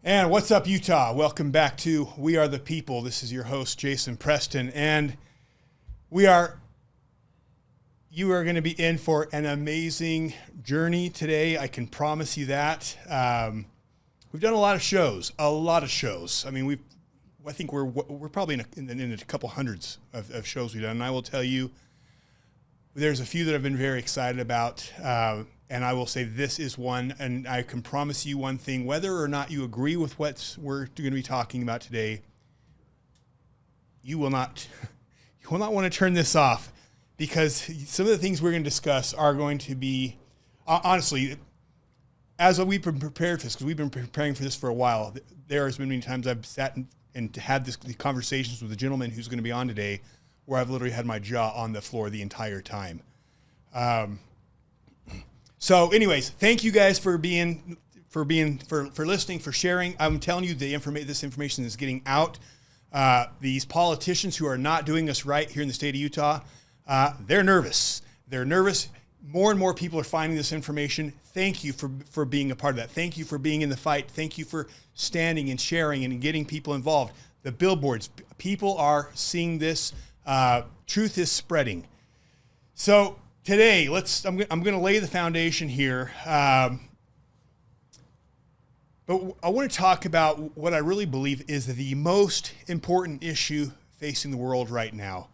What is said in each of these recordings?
And what's up, Utah? Welcome back to We Are the People. This is your host, Jason Preston, and you are going to be in for an amazing journey today. I can promise you that. We've done a lot of shows. I mean, I think we're probably in a couple hundreds of shows we've done. And I will tell you, there's a few that I've been very excited about. And I will say this is one, and I can promise you one thing, whether or not you agree with what we're going to be talking about today, you will not want to turn this off, because some of the things we're going to discuss are going to be, honestly, as we've been prepared for this, because we've been preparing for this for a while, there has been many times I've sat and had these conversations with the gentleman who's going to be on today, where I've literally had my jaw on the floor the entire time. So anyways, thank you guys for listening, for sharing. I'm telling you, this information is getting out. These politicians who are not doing us right here in the state of Utah, they're nervous. More and more people are finding this information. Thank you for being a part of that. Thank you for being in the fight. Thank you for standing and sharing and getting people involved. The billboards, people are seeing this. Truth is spreading. So today, I'm going to lay the foundation here. But I want to talk about what I really believe is the most important issue facing the world right now.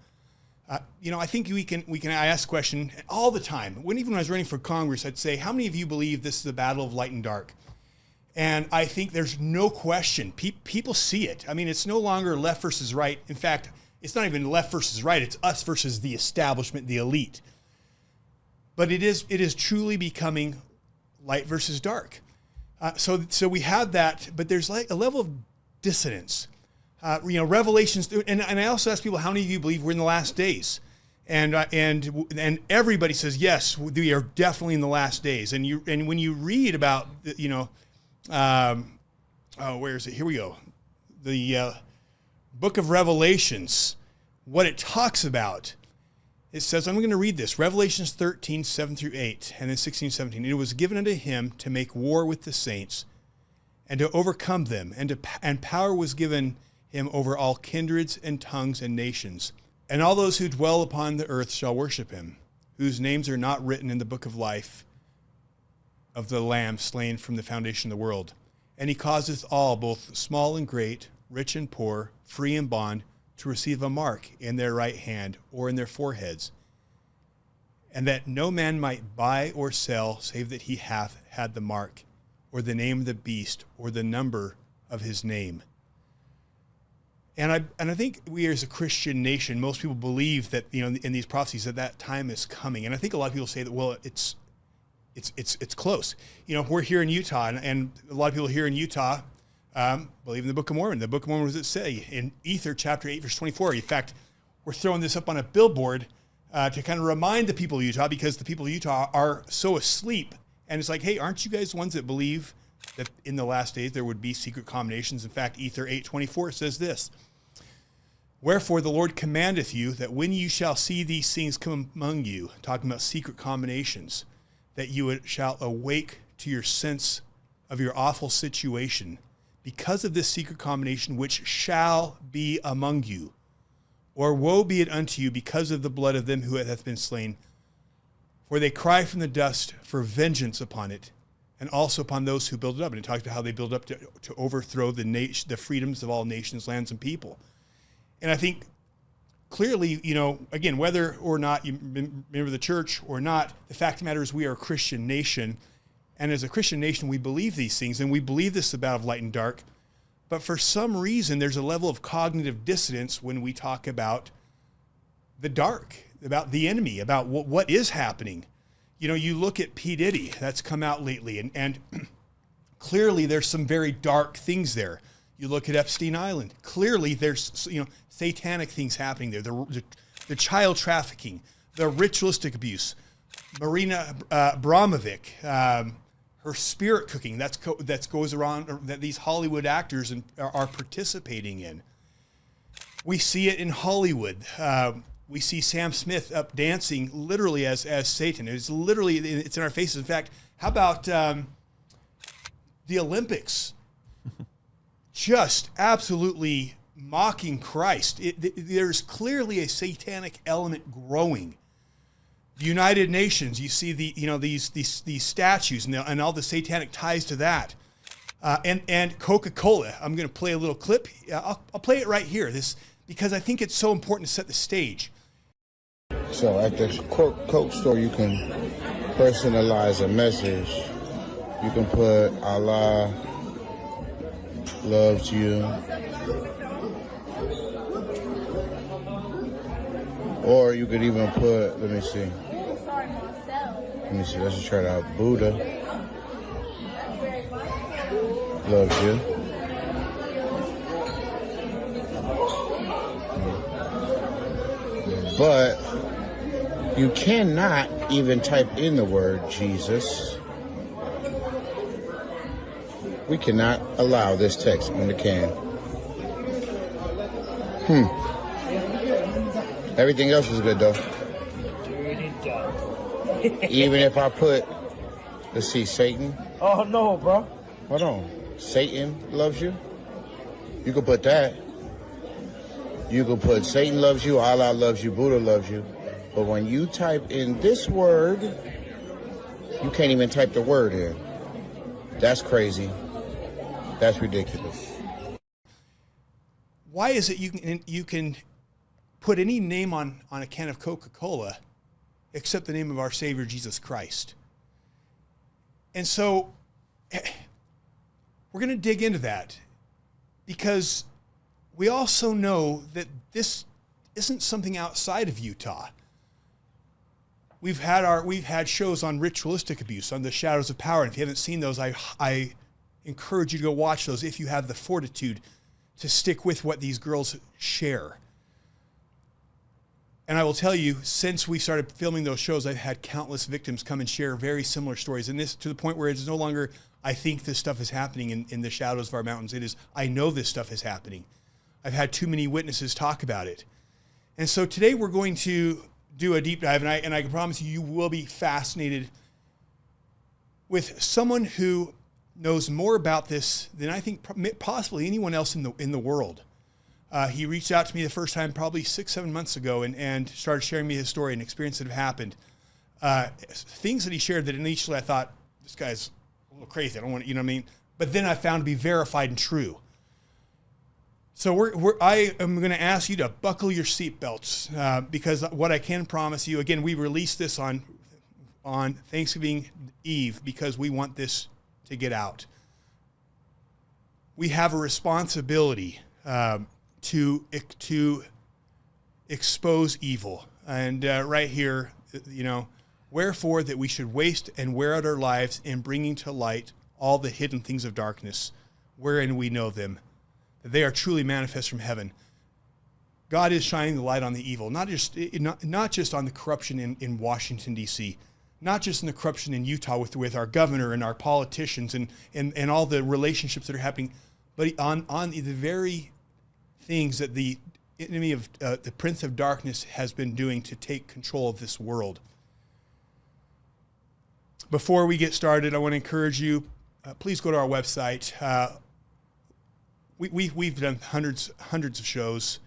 I think I ask the question all the time. Even when I was running for Congress, I'd say, how many of you believe this is a battle of light and dark? And I think there's no question. People see it. I mean, it's no longer left versus right. In fact, it's not even left versus right. It's us versus the establishment, the elite. But it is truly becoming light versus dark. So we have that, but there's like a level of dissonance. Revelations, and I also ask people, how many of you believe we're in the last days? And everybody says, yes, we are definitely in the last days. And when you read about, where is it? Here we go. The book of Revelations, what it talks about. It says, I'm going to read this, Revelations 13, 7 through 8, and then 16, 17. It was given unto him to make war with the saints and to overcome them, and power was given him over all kindreds and tongues and nations. And all those who dwell upon the earth shall worship him, whose names are not written in the book of life of the Lamb slain from the foundation of the world. And he causeth all, both small and great, rich and poor, free and bond, to receive a mark in their right hand or in their foreheads, and that no man might buy or sell save that he hath had the mark, or the name of the beast, or the number of his name. And I think we as a Christian nation, most people believe that, in these prophecies that time is coming. And I think a lot of people say that, well, it's close. We're here in Utah, and a lot of people here in Utah believe in the Book of Mormon. The Book of Mormon, what does it say? In Ether, chapter 8, verse 24. In fact, we're throwing this up on a billboard to kind of remind the people of Utah, because the people of Utah are so asleep. And it's like, hey, aren't you guys the ones that believe that in the last days there would be secret combinations? In fact, Ether 8:24 says this: wherefore the Lord commandeth you that when you shall see these things come among you, talking about secret combinations, that you shall awake to your sense of your awful situation, because of this secret combination which shall be among you. Or woe be it unto you because of the blood of them who hath been slain. For they cry from the dust for vengeance upon it, and also upon those who build it up. And it talks about how they build up to overthrow the freedoms of all nations, lands, and people. And I think clearly, again, whether or not you remember the church or not, the fact of the matter is we are a Christian nation. And as a Christian nation, we believe these things, and we believe this is about light and dark. But for some reason, there's a level of cognitive dissonance when we talk about the dark, about the enemy, about what is happening. You look at P. Diddy, that's come out lately, and clearly there's some very dark things there. You look at Epstein Island, clearly there's satanic things happening there. The child trafficking, the ritualistic abuse, Marina Abramovic, her spirit cooking that goes around, that these Hollywood actors are participating in. We see it in Hollywood. We see Sam Smith up dancing literally as Satan. It's in our faces. In fact, how about the Olympics? just absolutely mocking Christ. There's clearly a satanic element growing. The United Nations, you see these statues and all the satanic ties to that. And Coca-Cola. I'm going to play a little clip. I'll play it right here. Because I think it's so important to set the stage. So at the Coke store, you can personalize a message. You can put Allah loves you. Or you could even put, let me see, let's just try it out. Buddha loves you. But you cannot even type in the word Jesus. We cannot allow this text on the can. Everything else is good though. Even if I put, let's see, Satan. Oh no, bro. Hold on. Satan loves you. You can put that. You can put Satan loves you, Allah loves you, Buddha loves you. But when you type in this word, you can't even type the word in. That's crazy. That's ridiculous. Why is it you can put any name on a can of Coca-Cola except the name of our Savior, Jesus Christ? And so we're going to dig into that because we also know that this isn't something outside of Utah. We've had shows on ritualistic abuse, on the shadows of power. And if you haven't seen those, I encourage you to go watch those if you have the fortitude to stick with what these girls share. And I will tell you, since we started filming those shows, I've had countless victims come and share very similar stories. And this to the point where it's no longer, I think this stuff is happening in the shadows of our mountains. It is, I know this stuff is happening. I've had too many witnesses talk about it. And so today we're going to do a deep dive, and I can promise you will be fascinated with someone who knows more about this than I think possibly anyone else in the world. He reached out to me the first time probably 6-7 months ago and started sharing me his story and experience that have happened. Things that he shared that initially I thought, this guy's a little crazy. I don't want to, you know what I mean? But then I found to be verified and true. So I am going to ask you to buckle your seatbelts because what I can promise you, again, we released this on Thanksgiving Eve because we want this to get out. We have a responsibility to expose evil. And right here, wherefore that we should waste and wear out our lives in bringing to light all the hidden things of darkness, wherein we know them. They are truly manifest from heaven. God is shining the light on the evil, not just on the corruption in Washington, D.C., not just in the corruption in Utah with our governor and our politicians and all the relationships that are happening, but on the very things that the enemy of the Prince of Darkness has been doing to take control of this world. Before we get started, I want to encourage you, please go to our website. We've done hundreds of shows,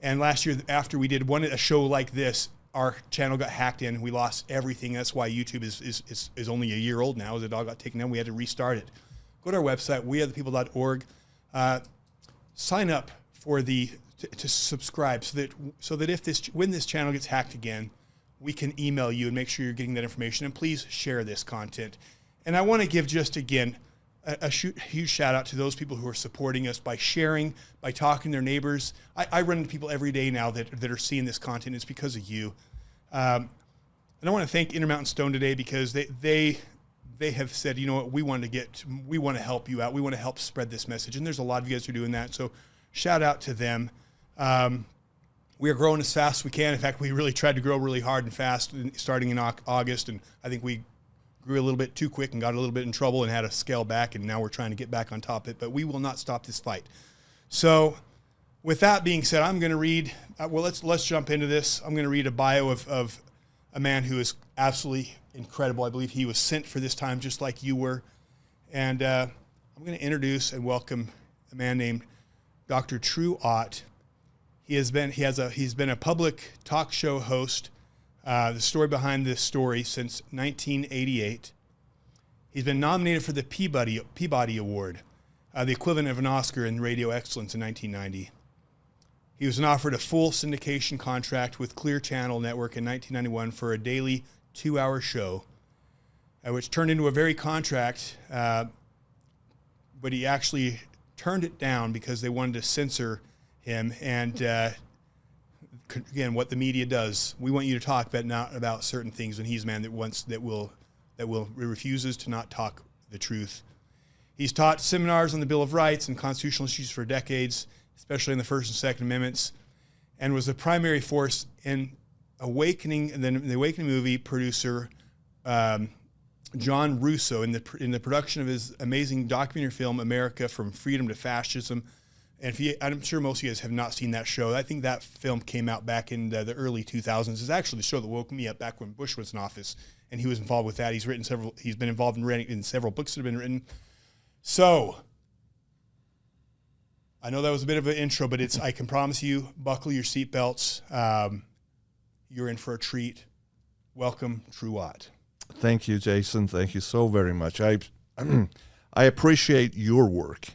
and last year after we did a show like this, our channel got hacked in. We lost everything. That's why YouTube is only a year old now. As it all got taken down, we had to restart it. Go to our website, wearethepeople.org. Sign up for to subscribe so that when this channel gets hacked again, we can email you and make sure you're getting that information. And please share this content. And I want to give just again a huge shout out to those people who are supporting us by sharing, by talking to their neighbors. I run into people every day now that are seeing this content. It's because of you. And I want to thank Intermountain Stone today because they have said, you know what, we want to help you out. We want to help spread this message. And there's a lot of you guys who are doing that. So shout out to them. We are growing as fast as we can. In fact, we really tried to grow really hard and fast starting in August. And I think we grew a little bit too quick and got a little bit in trouble and had to scale back, and now we're trying to get back on top of it, but we will not stop this fight. So with that being said, I'm going to read, let's jump into this. I'm going to read a bio of a man who is absolutely incredible. I believe he was sent for this time just like you were. And I'm going to introduce and welcome a man named Dr. True Ott. He's been a public talk show host, the story behind this story, since 1988. He's been nominated for the Peabody Award, the equivalent of an Oscar in radio excellence in 1990. He was offered a full syndication contract with Clear Channel Network in 1991 for a daily 2-hour show, which turned into a very contract, but he actually turned it down because they wanted to censor him. And again, what the media does, we want you to talk, but not about certain things. And he's a man that refuses to not talk the truth. He's taught seminars on the Bill of Rights and constitutional issues for decades, especially in the First and Second Amendments, and was the primary force in Awakening, and then the Awakening movie producer John Russo in the production of his amazing documentary film America from Freedom to Fascism. And I'm sure most of you guys have not seen that show. I think that film came out back in the early 2000s. It's actually the show that woke me up back when Bush was in office, and he was involved with that. He's been involved in several books that have been written. So I know that was a bit of an intro, but I can promise you, buckle your seatbelts. You're in for a treat. Welcome, True Ott. Thank you, Jason. Thank you so very much. I appreciate your work.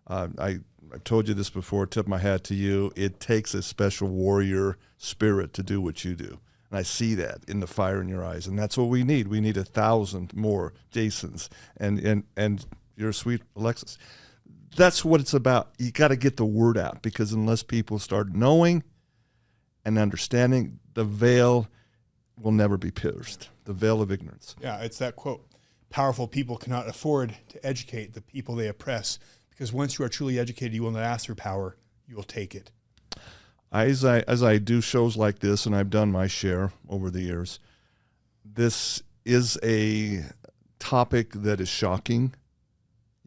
I've told you this before, tip my hat to you. It takes a special warrior spirit to do what you do. And I see that in the fire in your eyes. And that's what we need. We need 1,000 more Jasons and your sweet Alexis. That's what it's about. You got to get the word out, because unless people start knowing and understanding, the veil will never be pierced. The veil of ignorance. Yeah, it's that quote. Powerful people cannot afford to educate the people they oppress, because once you are truly educated, you will not ask for power, you will take it. As I do shows like this, and I've done my share over the years, this is a topic that is shocking.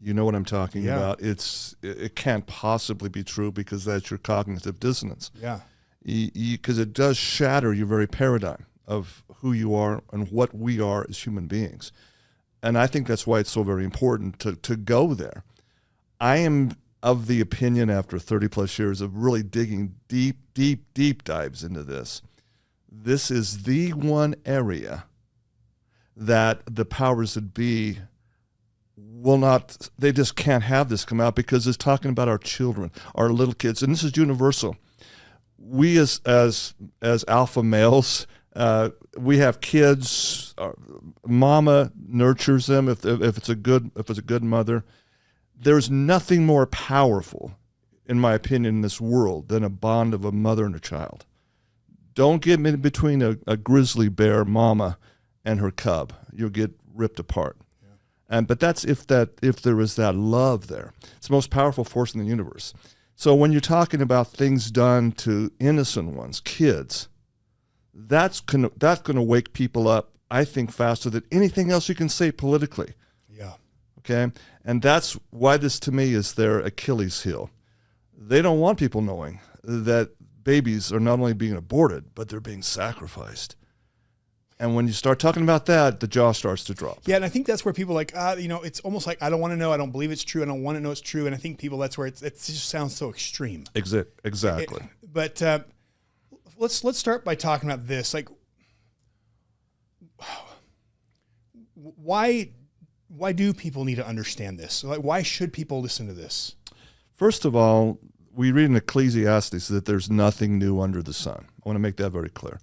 You know what I'm talking about. It can't possibly be true, because that's your cognitive dissonance. Yeah. Because it does shatter your very paradigm of who you are and what we are as human beings. And I think that's why it's so very important to go there. I am of the opinion, after 30 plus years of really digging deep dives into this, this is the one area that the powers that be will not, they just can't have this come out, because it's talking about our children, our little kids. And this is universal. We as alpha males, we have kids. Mama nurtures them if it's a good mother. There's nothing more powerful, in my opinion, in this world than a bond of a mother and a child. Don't get in between a grizzly bear mama and her cub. You'll get ripped apart. Yeah. But that's if there is that love there. It's the most powerful force in the universe. So when you're talking about things done to innocent ones, kids, that's gonna wake people up, I think, faster than anything else you can say politically. Yeah. Okay? And that's why this, to me, is their Achilles heel. They don't want people knowing that babies are not only being aborted, but they're being sacrificed. And when you start talking about that, the jaw starts to drop. Yeah, and I think that's where people it's almost like, I don't want to know, I don't believe it's true, I don't want to know it's true. And I think people, that's where it just sounds so extreme. Exactly. But let's start by talking about this. Like, why do people need to understand this? Like, why should people listen to this? First of all, we read in Ecclesiastes that there's nothing new under the sun. I want to make that very clear.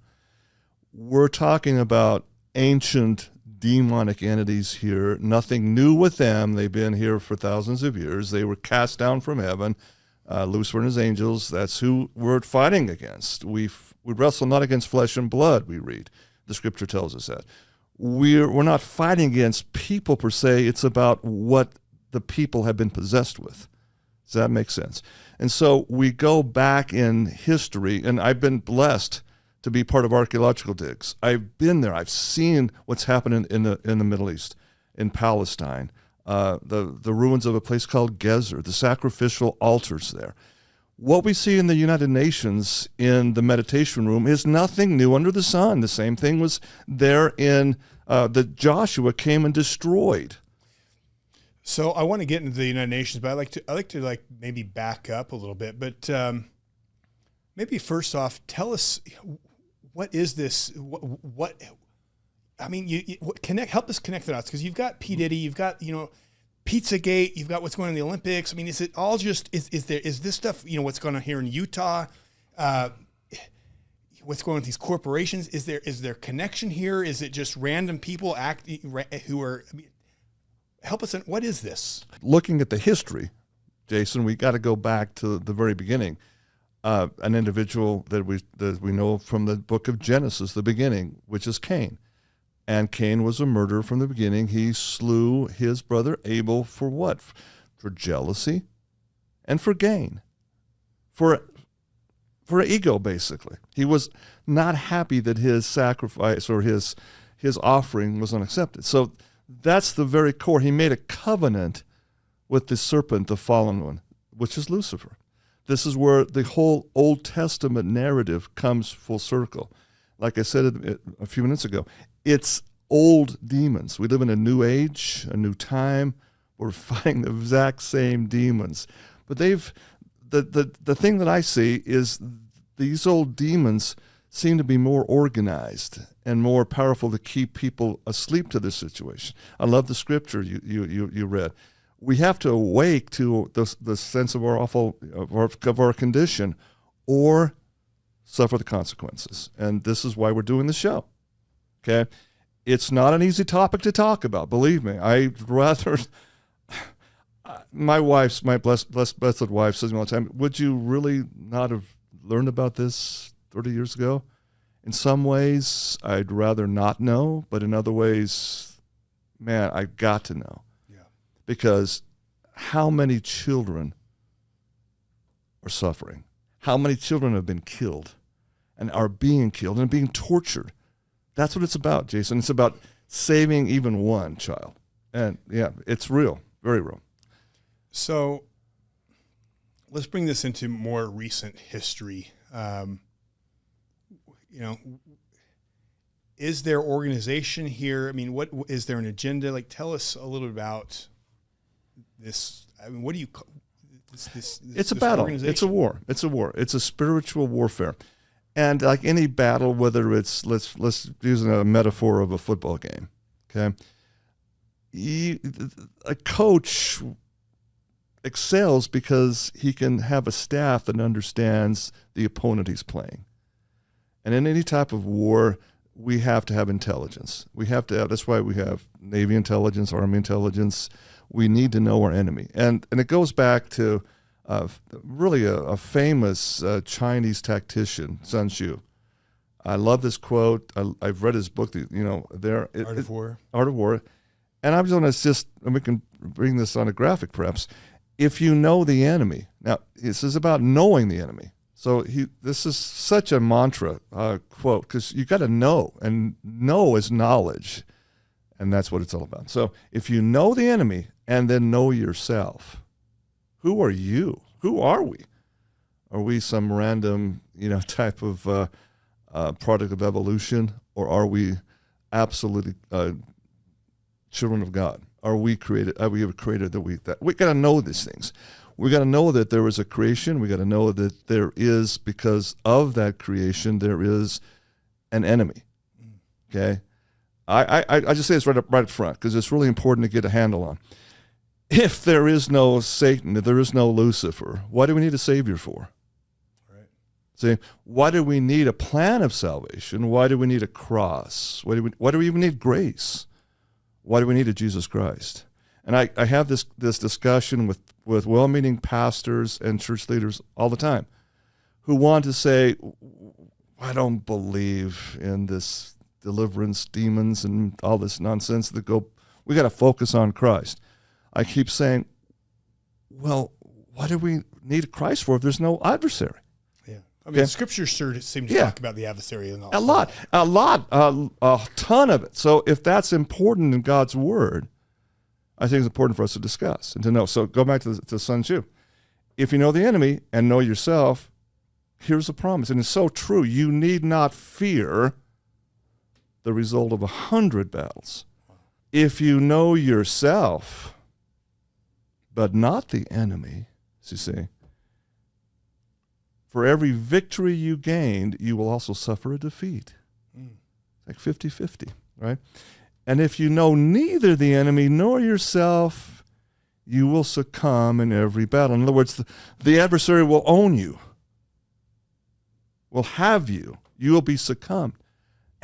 We're talking about ancient demonic entities here. Nothing new with them. They've been here for thousands of years. They were cast down from heaven. Lucifer and his angels, that's who we're fighting against. We wrestle not against flesh and blood, we read. The scripture tells us that. We're not fighting against people per se. It's about what the people have been possessed with. Does that make sense? And so we go back in history, and I've been blessed to be part of archaeological digs. I've been there. I've seen what's happening in the Middle East, in Palestine, the ruins of a place called Gezer, the sacrificial altars there. What we see in the United Nations in the meditation room is nothing new under the sun. The same thing was there in that Joshua came and destroyed. So I want to get into the United Nations, but I like to maybe back up a little bit. But maybe first off, tell us, what is this? What I mean, help us connect the dots, because you've got P. Diddy, you've got Pizzagate, you've got what's going on in the Olympics. I mean, is it all just is this stuff? What's going on here in Utah? What's going on with these corporations? Is there connection here? Is it just random people who are? I mean, help us. What is this? Looking at the history, Jason, we got to go back to the very beginning. An individual that we know from the book of Genesis, the beginning, which is Cain. And Cain was a murderer from the beginning. He slew his brother Abel for what? For jealousy and for gain. For ego, basically. He was not happy that his sacrifice or his offering was unaccepted. So that's the very core. He made a covenant with the serpent, the fallen one, which is Lucifer. This is where the whole Old Testament narrative comes full circle. Like I said a few minutes ago, it's old demons. We live in a new age, a new time. We're fighting the exact same demons. But the thing that I see is these old demons seem to be more organized and more powerful to keep people asleep to this situation. I love the scripture you read. We have to awake to the sense of our condition, or suffer the consequences. And this is why we're doing the show. Okay? It's not an easy topic to talk about, believe me. I'd rather... My blessed wife says to me all the time, would you really not have learned about this 30 years ago? In some ways, I'd rather not know, but in other ways, man, I've got to know. Yeah. Because how many children are suffering? How many children have been killed and are being killed and being tortured? That's what it's about, Jason. It's about saving even one child. And yeah, it's real, very real. So let's bring this into more recent history. Is there organization here? I mean, what is there an agenda? Like, tell us a little about this. I mean, what do you call this? It's a battle. It's a war. It's a war. It's a spiritual warfare. And like any battle, whether it's, let's use a metaphor of a football game, okay? A coach excels because he can have a staff that understands the opponent he's playing. And in any type of war, we have to have intelligence. That's why we have Navy intelligence, Army intelligence. We need to know our enemy. And it goes back to really a famous Chinese tactician, Sun Tzu. I love this quote. I've read his book, Art of War. Art of War. And I'm going to and we can bring this on a graphic perhaps. If you know the enemy, now this is about knowing the enemy. So this is such a mantra quote, because you got to know, and know is knowledge, and that's what it's all about. So if you know the enemy and then know yourself, who are you? Who are we? Are we some random, type of product of evolution, or are we absolutely children of God? Are we created? Are we a creator that we got to know these things? We got to know that there is a creation. We got to know that there is, because of that creation, there is an enemy. Okay, I just say this right up front because it's really important to get a handle on. If there is no Satan, if there is no Lucifer, what do we need a savior for? Right. See, why do we need a plan of salvation? Why do we need a cross? Why do we even need grace? Why do we need a Jesus Christ? And I have this discussion with well-meaning pastors and church leaders all the time who want to say, I don't believe in this deliverance, demons, and all this nonsense we got to focus on Christ. I keep saying, well, what do we need Christ for if there's no adversary? Yeah. I mean, Scripture sure seems to talk about the adversary and all. A ton of it. So if that's important in God's word, I think it's important for us to discuss and to know. So go back to Sun Tzu. If you know the enemy and know yourself, here's the promise. And it's so true. You need not fear the result of 100 battles. If you know yourself, but not the enemy. You see, for every victory you gained, you will also suffer a defeat. Like 50-50, right? And if you know neither the enemy nor yourself, you will succumb in every battle. In other words, the adversary will own you, will have you. You will be succumbed.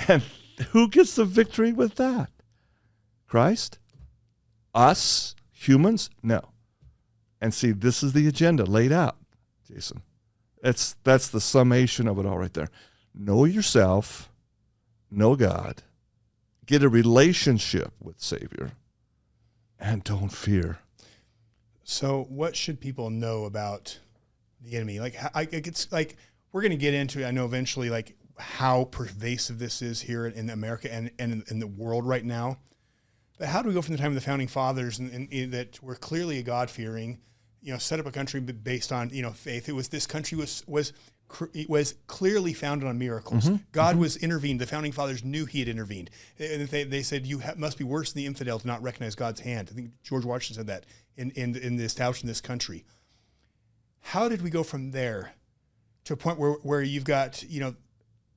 And who gets the victory with that? Christ? Us? Humans? No. And see, this is the agenda laid out, Jason. That's the summation of it all right there. Know yourself. Know God, get a relationship with Savior, and don't fear. So what should people know about the enemy? Like, it's like, we're going to get into it, I know eventually, like how pervasive this is here in America and in the world right now. But how do we go from the time of the founding fathers and that were clearly a God-fearing, set up a country based on, faith. It was, this country was clearly founded on miracles. God was intervened. The founding fathers knew he had intervened. And they said, you must be worse than the infidel to not recognize God's hand. I think George Washington said that in the establishment of this country. How did we go from there to a point where you've got,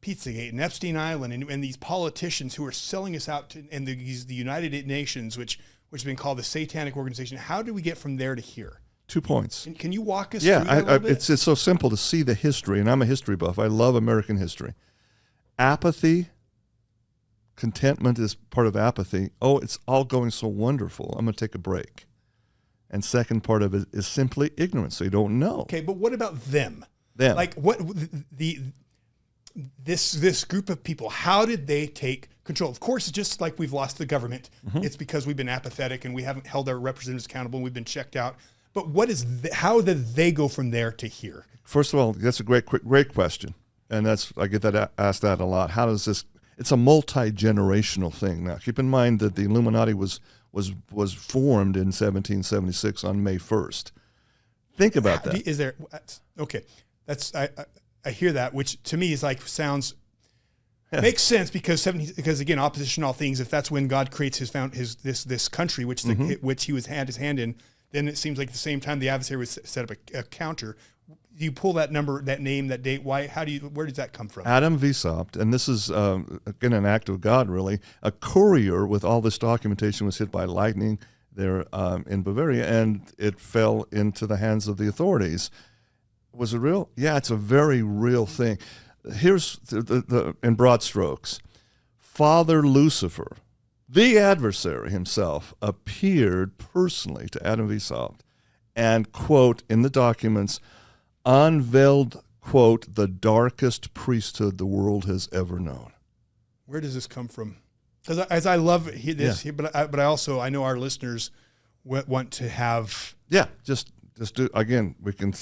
Pizzagate and Epstein Island and these politicians who are selling us out to, and the United Nations, which has been called the Satanic organization. How did we get from there to here? 2 points. Can you walk us through that a little bit? It's so simple to see the history, and I'm a history buff. I love American history. Apathy, contentment is part of apathy. Oh, it's all going so wonderful. I'm going to take a break. And second part of it is simply ignorance. So you don't know. Okay, but what about them? Them. Like what this group of people, how did they take control? Of course, it's just like we've lost the government. It's because we've been apathetic and we haven't held our representatives accountable and we've been checked out. But how did they go from there to here? First of all, that's a great question. And I get asked that a lot. How does this, it's a multi-generational thing. Now, keep in mind that the Illuminati was formed in 1776 on May 1st. Think about that. Okay. I hear that, which to me is like, makes sense because again, opposition to all things, if that's when God creates this country, which he had his hand in, then it seems like at the same time the adversary would set up a counter. You pull that number, that name, that date. Why? Where does that come from? Adam Weishaupt, and this is again an act of God, really. A courier with all this documentation was hit by lightning there in Bavaria, and it fell into the hands of the authorities. Was it real? Yeah, it's a very real thing. Here's the in broad strokes. Father Lucifer, the adversary himself, appeared personally to Adam Weishaupt and, quote, in the documents, unveiled, quote, the darkest priesthood the world has ever known. Where does this come from? Because as I love this, but I know our listeners want to have. Yeah, just do, again, we can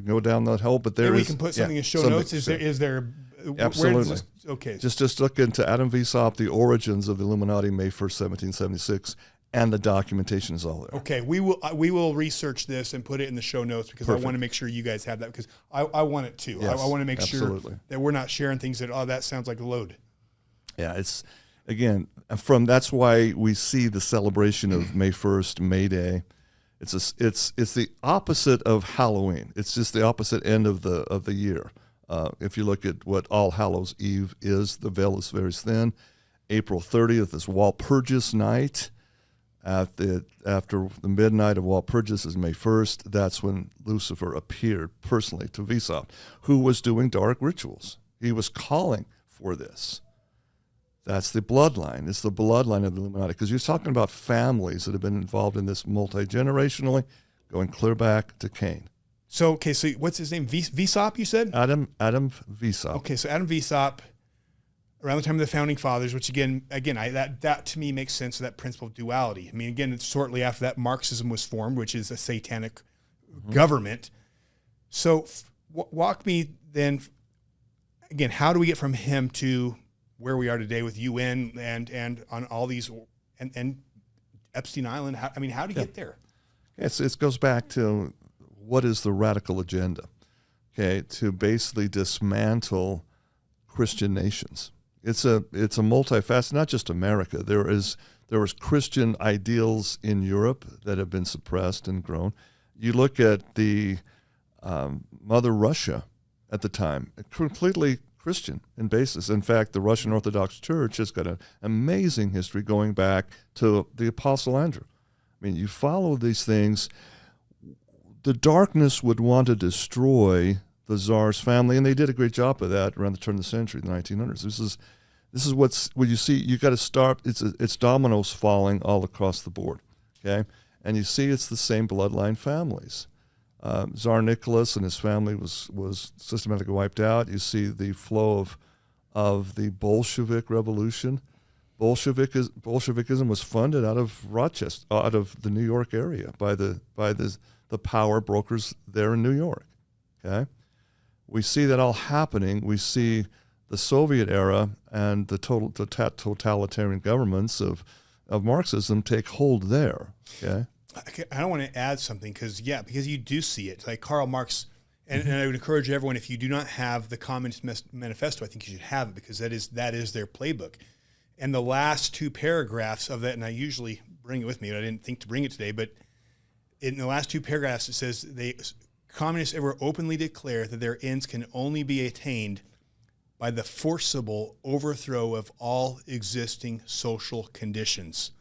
go down that hole, but we can put something in show notes. Is there absolutely. Okay. Just look into Adam Weishaupt, the origins of the Illuminati, May 1st, 1776, and the documentation is all there. Okay, we will research this and put it in the show notes because I want to make sure you guys have that because I want it too. Yes, I want to make sure that we're not sharing things that sounds like a load. Yeah, it's again that's why we see the celebration of May 1st, May Day. It's the opposite of Halloween. It's just the opposite end of the year. If you look at what All Hallows Eve is, the veil is very thin. April 30th is Walpurgis night. After the midnight of Walpurgis is May 1st. That's when Lucifer appeared personally to Weishaupt, who was doing dark rituals. He was calling for this. That's the bloodline. It's the bloodline of the Illuminati. Because you're talking about families that have been involved in this multi-generationally, going clear back to Cain. So what's his name? Weishaupt, you said? Adam Weishaupt. Okay, so Adam Weishaupt, around the time of the founding fathers, which again, that to me makes sense of that principle of duality. I mean, again, it's shortly after that Marxism was formed, which is a satanic government. So walk me then, again, how do we get from him to where we are today with UN and on all these and Epstein Island? How do you get there? It goes back to what is the radical agenda? Okay, to basically dismantle Christian nations. It's a multifaceted, not just America. There was Christian ideals in Europe that have been suppressed and grown. You look at the Mother Russia at the time, completely Christian in basis. In fact, the Russian Orthodox Church has got an amazing history going back to the Apostle Andrew. I mean, you follow these things. The darkness would want to destroy the Tsar's family, and they did a great job of that around the turn of the century, the 1900s. This is what you see. You got to start. It's dominoes falling all across the board, okay? And you see it's the same bloodline families. Tsar Nicholas and his family was systematically wiped out. You see the flow of the Bolshevik Revolution. Bolshevikism was funded out of Rochester, out of the New York area by the power brokers there in New York. Okay, we see that all happening. We see the Soviet era and the totalitarian governments of Marxism take hold there. Okay. I don't want to add something because you do see it. Like Karl Marx, and I would encourage everyone, if you do not have the Communist Manifesto, I think you should have it because that is their playbook. And the last two paragraphs of that, and I usually bring it with me, but I didn't think to bring it today, but in the last two paragraphs it says communists ever openly declare that their ends can only be attained by the forcible overthrow of all existing social conditions.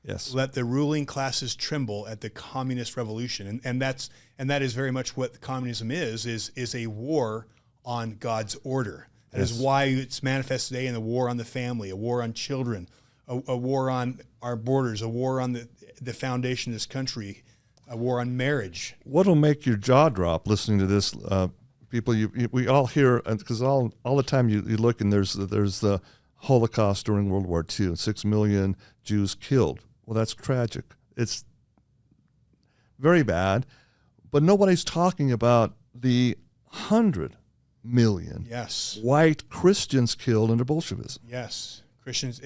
Yes. Let the ruling classes tremble at the communist revolution. And that is very much what communism is a war on God's order. That is why it's manifest today in the war on the family, a war on children, a war on our borders, a war on the foundation of this country, a war on marriage. What'll make your jaw drop listening to this, people? We all hear, because all the time you look and there's the Holocaust during World War II, 6 million Jews killed. Well, that's tragic. It's very bad, but nobody's talking about the 100 million white Christians killed under Bolshevism. Yes, Christians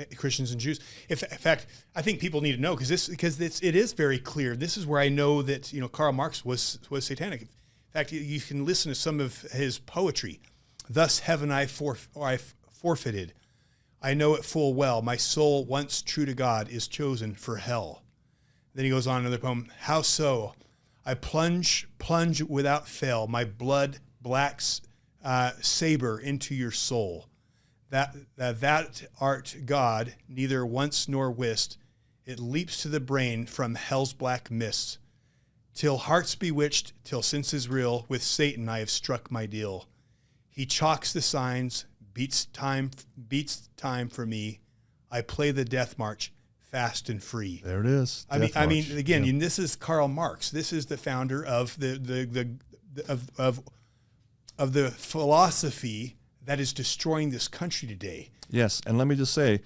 and Jews. In fact, I think people need to know because it is very clear. This is where I know that Karl Marx was satanic. In fact, you can listen to some of his poetry. Thus have I forfeited. I know it full well. My soul, once true to God, is chosen for hell. Then he goes on another poem. How so? I plunge without fail my blood black saber into your soul. That art God, neither once nor wist. It leaps to the brain from hell's black mists. Till hearts bewitched, till senses reel, with Satan I have struck my deal. He chalks the signs, beats time for me. I play the death march, fast and free. There it is. I mean, again, this is Karl Marx. This is the founder of the philosophy that is destroying this country today. Yes, and let me just say,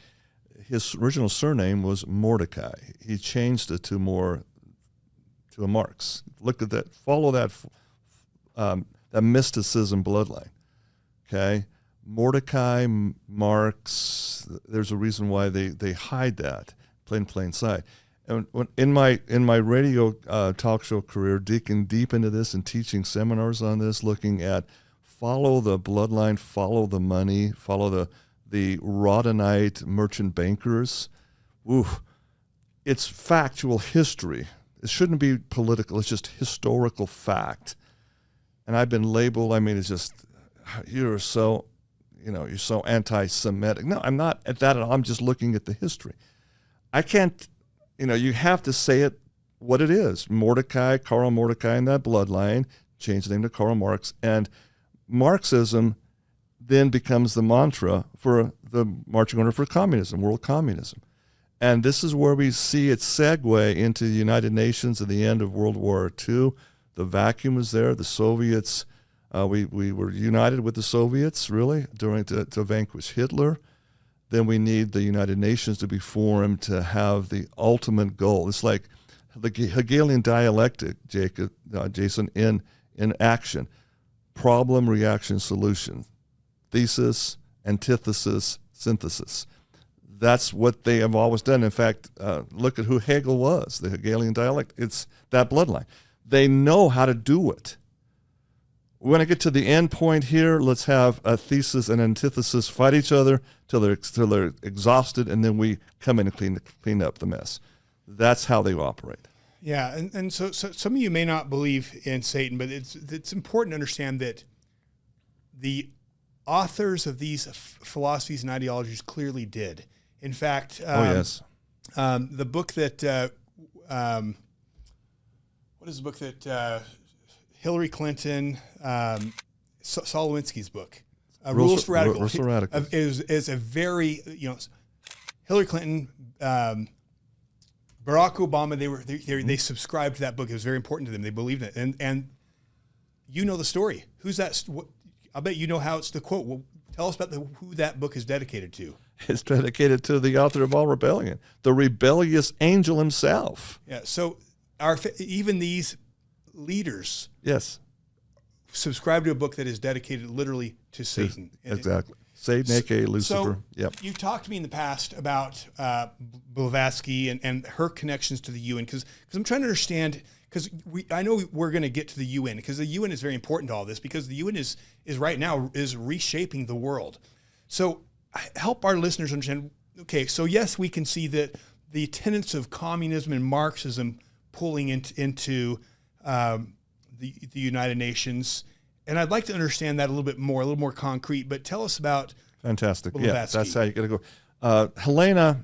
his original surname was Mordecai. He changed it to a Marx. Look at that. Follow that mysticism bloodline. Okay. Mordecai, Marx, there's a reason why they hide that in plain sight. And in my radio talk show career, digging deep into this and teaching seminars on this, looking at follow the bloodline, follow the money, follow the Roddenite merchant bankers. Oof. It's factual history. It shouldn't be political. It's just historical fact. And I've been labeled, it's just, you're so anti-Semitic. No, I'm not at that at all. I'm just looking at the history. I can't, you have to say it what it is. Karl Mordecai in that bloodline, change the name to Karl Marx, and Marxism then becomes the mantra for the marching order for communism, world communism. And this is where we see it segue into the United Nations at the end of World War II. The vacuum was there. The Soviets, we were united with the Soviets, really, to vanquish Hitler. Then we need the United Nations to be formed to have the ultimate goal. It's like the Hegelian dialectic, Jason, in action. Problem, reaction, solution. Thesis, antithesis, synthesis. That's what they have always done. In fact, look at who Hegel was, the Hegelian dialect. It's that bloodline. They know how to do it. we're going to get to the end point here. Let's have a thesis and antithesis fight each other till they're exhausted, and then we come in and clean up the mess. That's how they operate. Yeah, and so some of you may not believe in Satan, but it's important to understand that the authors of these philosophies and ideologies clearly did. In fact, yes. The book that what is the book that Hillary Clinton, Saul Alinsky's book, Rules for Radicals, is a very, Hillary Clinton, Barack Obama, they subscribed to that book. It was very important to them. They believed in it. And you know the story. Who's that? I bet you know how it's the quote. Well, tell us about who that book is dedicated to. It's dedicated to the author of all rebellion, the rebellious angel himself. Yeah. So even these leaders, yes, subscribe to a book that is dedicated literally to Satan. Exactly. Satan, aka Lucifer. So yep. You talked to me in the past about Blavatsky and her connections to the UN, because I'm trying to understand, because I know we're going to get to the UN, because the UN is very important to all this, because the UN is right now is reshaping the world. So help our listeners understand. Okay, so yes, we can see that the tenets of communism and Marxism pulling into the United Nations. And I'd like to understand that a little more concrete, but tell us about Fantastic. Blavatsky. Yeah, that's how you got to go. Helena,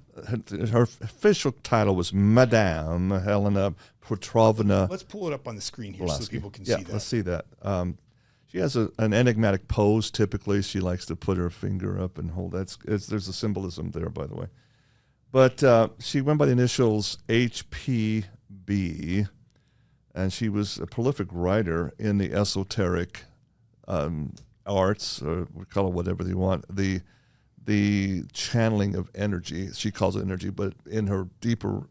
her official title was Madame Helena Petrovna. Let's pull it up on the screen here Blavatsky. so people can see that. Let's see that. She has an enigmatic pose. Typically, she likes to put her finger up and hold. There's a symbolism there, by the way. But she went by the initials HPB, and she was a prolific writer in the esoteric arts, or we call it whatever you want, the channeling of energy. She calls it energy, but in her deeper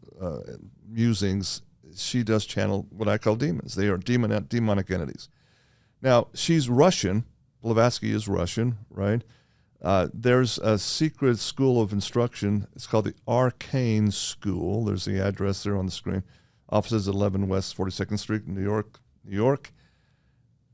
musings, she does channel what I call demons. They are demonic entities. Now, she's Russian. Blavatsky is Russian, right? There's a secret school of instruction. It's called the Arcane School. There's the address there on the screen. Offices 11 West 42nd Street, New York.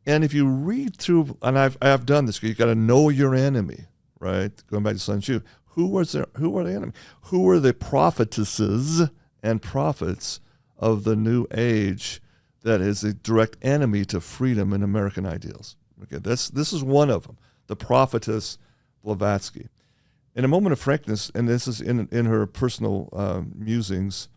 And if you read through, and I've done this, you got to know your enemy, right? Going back to Sun Tzu. Who are the enemy? Who are the prophetesses and prophets of the new age that is a direct enemy to freedom and American ideals? Okay, this is one of them, the prophetess Blavatsky. In a moment of frankness, and this is in her personal musings,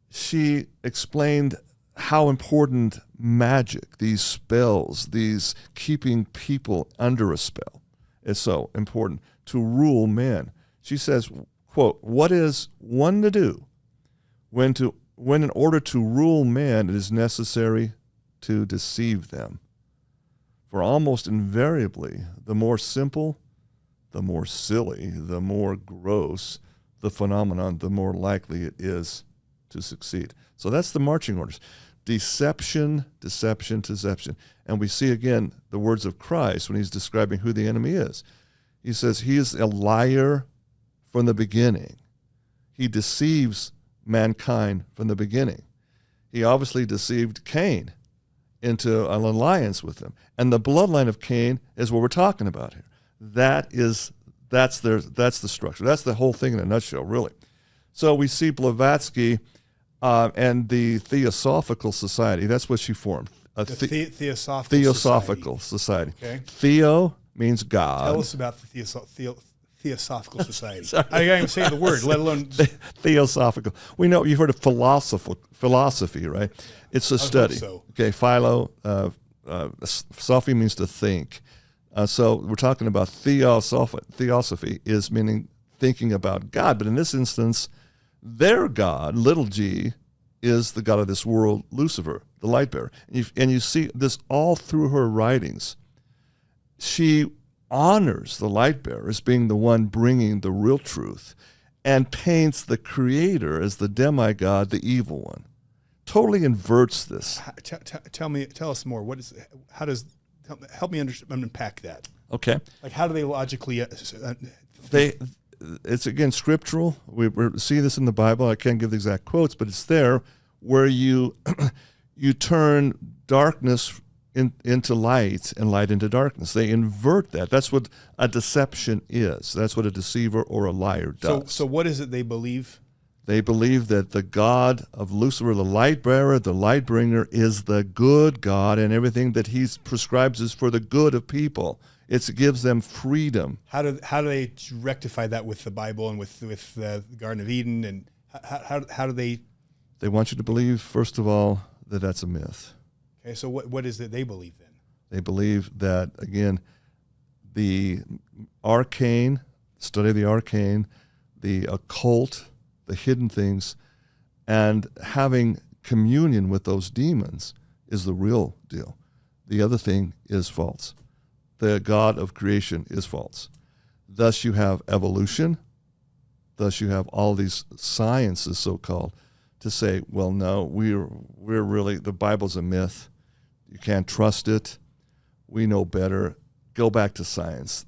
she explained how important magic, these spells, these keeping people under a spell, is so important to rule men. She says, quote, "What is one to do when in order to rule men it is necessary to deceive them? For almost invariably, the more simple, the more silly, the more gross the phenomenon, the more likely it is to succeed." So that's the marching orders. Deception, deception, deception. And we see again the words of Christ when he's describing who the enemy is. He says he is a liar from the beginning. He deceives mankind from the beginning. He obviously deceived Cain into an alliance with him. And the bloodline of Cain is what we're talking about here. That's the structure. That's the whole thing in a nutshell, really. So we see Blavatsky and the Theosophical Society. That's what she formed. Theosophical Society. Okay. Theo means God. Tell us about the Theosophical Society. I can't even say the word, let alone Theosophical. We know you've heard of philosophy, right? It's a study. So. Okay, Sophy means to think. So we're talking about Theosophy is meaning thinking about God, but in this instance, their God, little g, is the God of this world, Lucifer, the light bearer. And you see this all through her writings. She honors the light bearer as being the one bringing the real truth and paints the creator as the demigod, the evil one. Totally inverts this. Tell us more. Help me unpack that. Okay. Like, how do they logically? It's again scriptural. We see this in the Bible. I can't give the exact quotes, but it's there where you turn darkness into light and light into darkness. They invert that. That's what a deception is. That's what a deceiver or a liar does. So what is it they believe? They believe that the God of Lucifer, the light bearer, the light bringer, is the good God, and everything that he prescribes is for the good of people. It gives them freedom. How do they rectify that with the Bible and with the Garden of Eden? And how do they? They want you to believe, first of all, that that's a myth. Okay, so what is it they believe then? They believe that, again, the arcane, study of the arcane, the occult, the hidden things, and having communion with those demons is the real deal. The other thing is false. The God of creation is false. Thus you have evolution. Thus you have all these sciences, so-called, to say, well, no, we're really, the Bible's a myth. You can't trust it. We know better. Go back to science.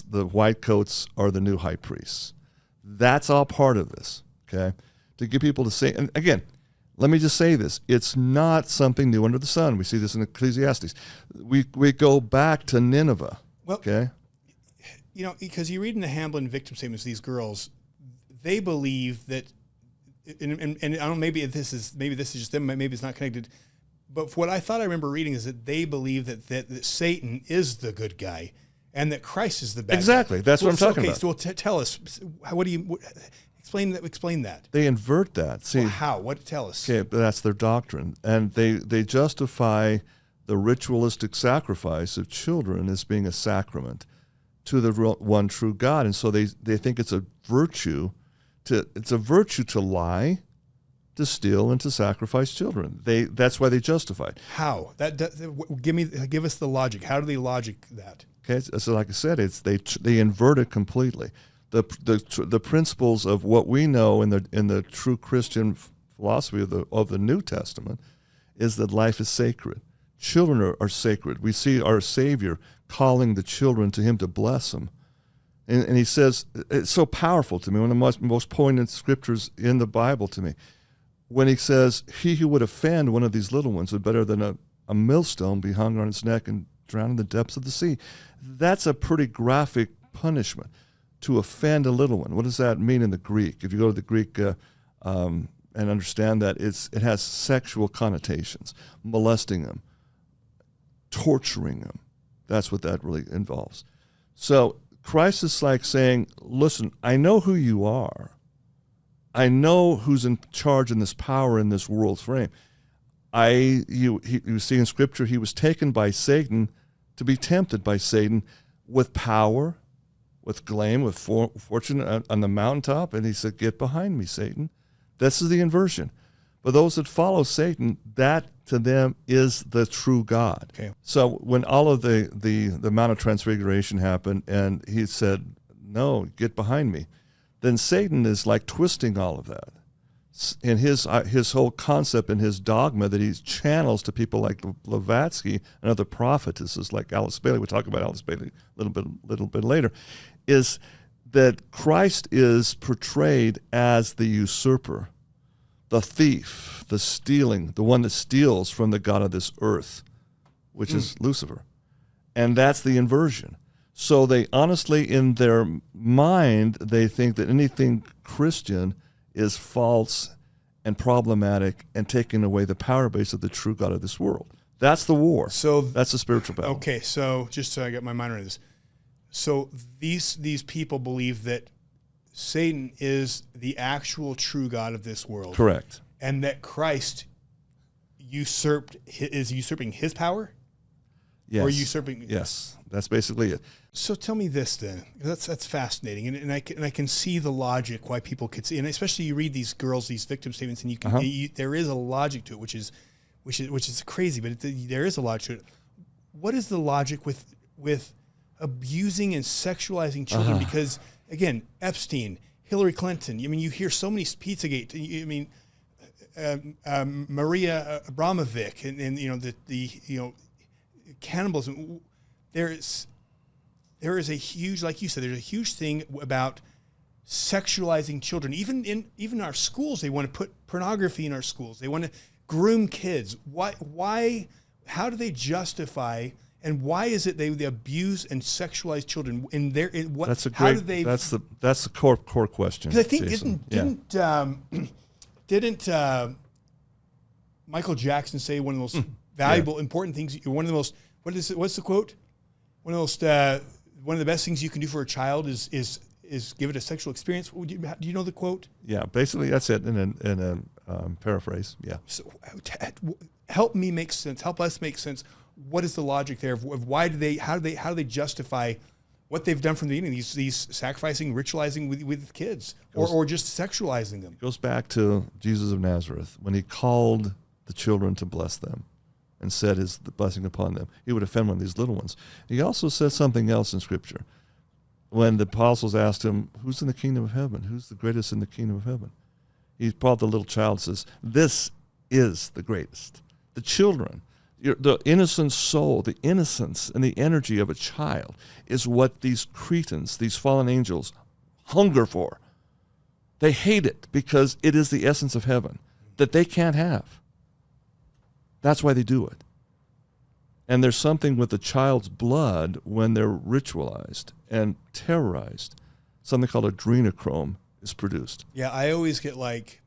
The white coats are the new high priests. That's all part of this, okay? To get people to say, and again, let me just say this. It's not something new under the sun. We see this in Ecclesiastes. We go back to Nineveh, well, okay? You know, because you read in the Hamblin victim statements, these girls, they believe that, and I don't know, maybe this is just them, maybe it's not connected, but what I thought I remember reading is that they believe that Satan is the good guy and that Christ is the bad Exactly. guy. That's what I'm talking about. So tell us, explain that. They invert that. See, well, how? Tell us. Okay, but that's their doctrine. And they justify the ritualistic sacrifice of children as being a sacrament to the one true God. And so they think it's a virtue to lie, to steal, and to sacrifice children. That's why they justify it. How? Give us the logic. How do they logic that? Okay, so like I said, they invert it completely. The principles of what we know in the true Christian philosophy of the New Testament is that life is sacred. Children are sacred. We see our Savior calling the children to him to bless them. And he says, it's so powerful to me, one of the most poignant scriptures in the Bible to me, when he says, he who would offend one of these little ones would better than a millstone be hung on his neck and drown in the depths of the sea. That's a pretty graphic punishment, to offend a little one. What does that mean in the Greek? If you go to the Greek and understand that it has sexual connotations, molesting them, torturing them. That's what that really involves. So Christ is like saying, listen, I know who you are. I know who's in charge in this power in this world frame. You see in Scripture, he was taken by Satan to be tempted by Satan with power, with blame, with fortune on the mountaintop. And he said, get behind me, Satan. This is the inversion. But those that follow Satan, that to them is the true God. Okay. So when all of the Mount of Transfiguration happened and he said, no, get behind me, then Satan is like twisting all of that. In his whole concept and his dogma that he channels to people like Blavatsky and other prophetesses like Alice Bailey, we'll talk about Alice Bailey a little bit later, is that Christ is portrayed as the usurper, the thief, the stealing, the one that steals from the God of this earth, which is Lucifer. And that's the inversion. So they honestly, in their mind, they think that anything Christian is false and problematic and taking away the power base of the true God of this world. That's the war. So that's the spiritual battle. Okay, so just so I get my mind around this. So these people believe that Satan is the actual true God of this world. Correct. And that Christ is usurping his power? Yes. Or usurping? Yes, that's basically it. So tell me this then. That's fascinating, and I can see the logic why people could see, and especially you read these girls, these victim statements, and you can there is a logic to it, which is crazy, but there is a logic to it. What is the logic with abusing and sexualizing children? Because again, Epstein, Hillary Clinton. I mean, you hear so many Pizzagate. I mean, Maria Abramovic, and you know the cannibalism. There is a huge, like you said, there's a huge thing about sexualizing children. Even in our schools, they want to put pornography in our schools. They want to groom kids. Why how do they justify, and why is it they abuse and sexualize children in their, what, That's a how great, do they, that's the core question. because I think Jason. didn't Michael Jackson say one of the most valuable, important things, one of the most, what's the quote? One of the most, one of the best things you can do for a child is give it a sexual experience. Do you know the quote? Yeah, basically that's it in a paraphrase. Yeah. So, help me make sense. Help us make sense. What is the logic there of why do they? How do they justify what they've done from the beginning? These sacrificing, ritualizing with kids, or just sexualizing them. It goes back to Jesus of Nazareth when he called the children to bless them, and said his blessing upon them. He would offend one of these little ones. He also said something else in Scripture. When the apostles asked him, "Who's in the kingdom of heaven? Who's the greatest in the kingdom of heaven?" He brought the little child and says, "This is the greatest." The children, the innocent soul, the innocence and the energy of a child is what these cretins, these fallen angels, hunger for. They hate it because it is the essence of heaven that they can't have. That's why they do it. And there's something with the child's blood when they're ritualized and terrorized. Something called adrenochrome is produced. Yeah, I always get like,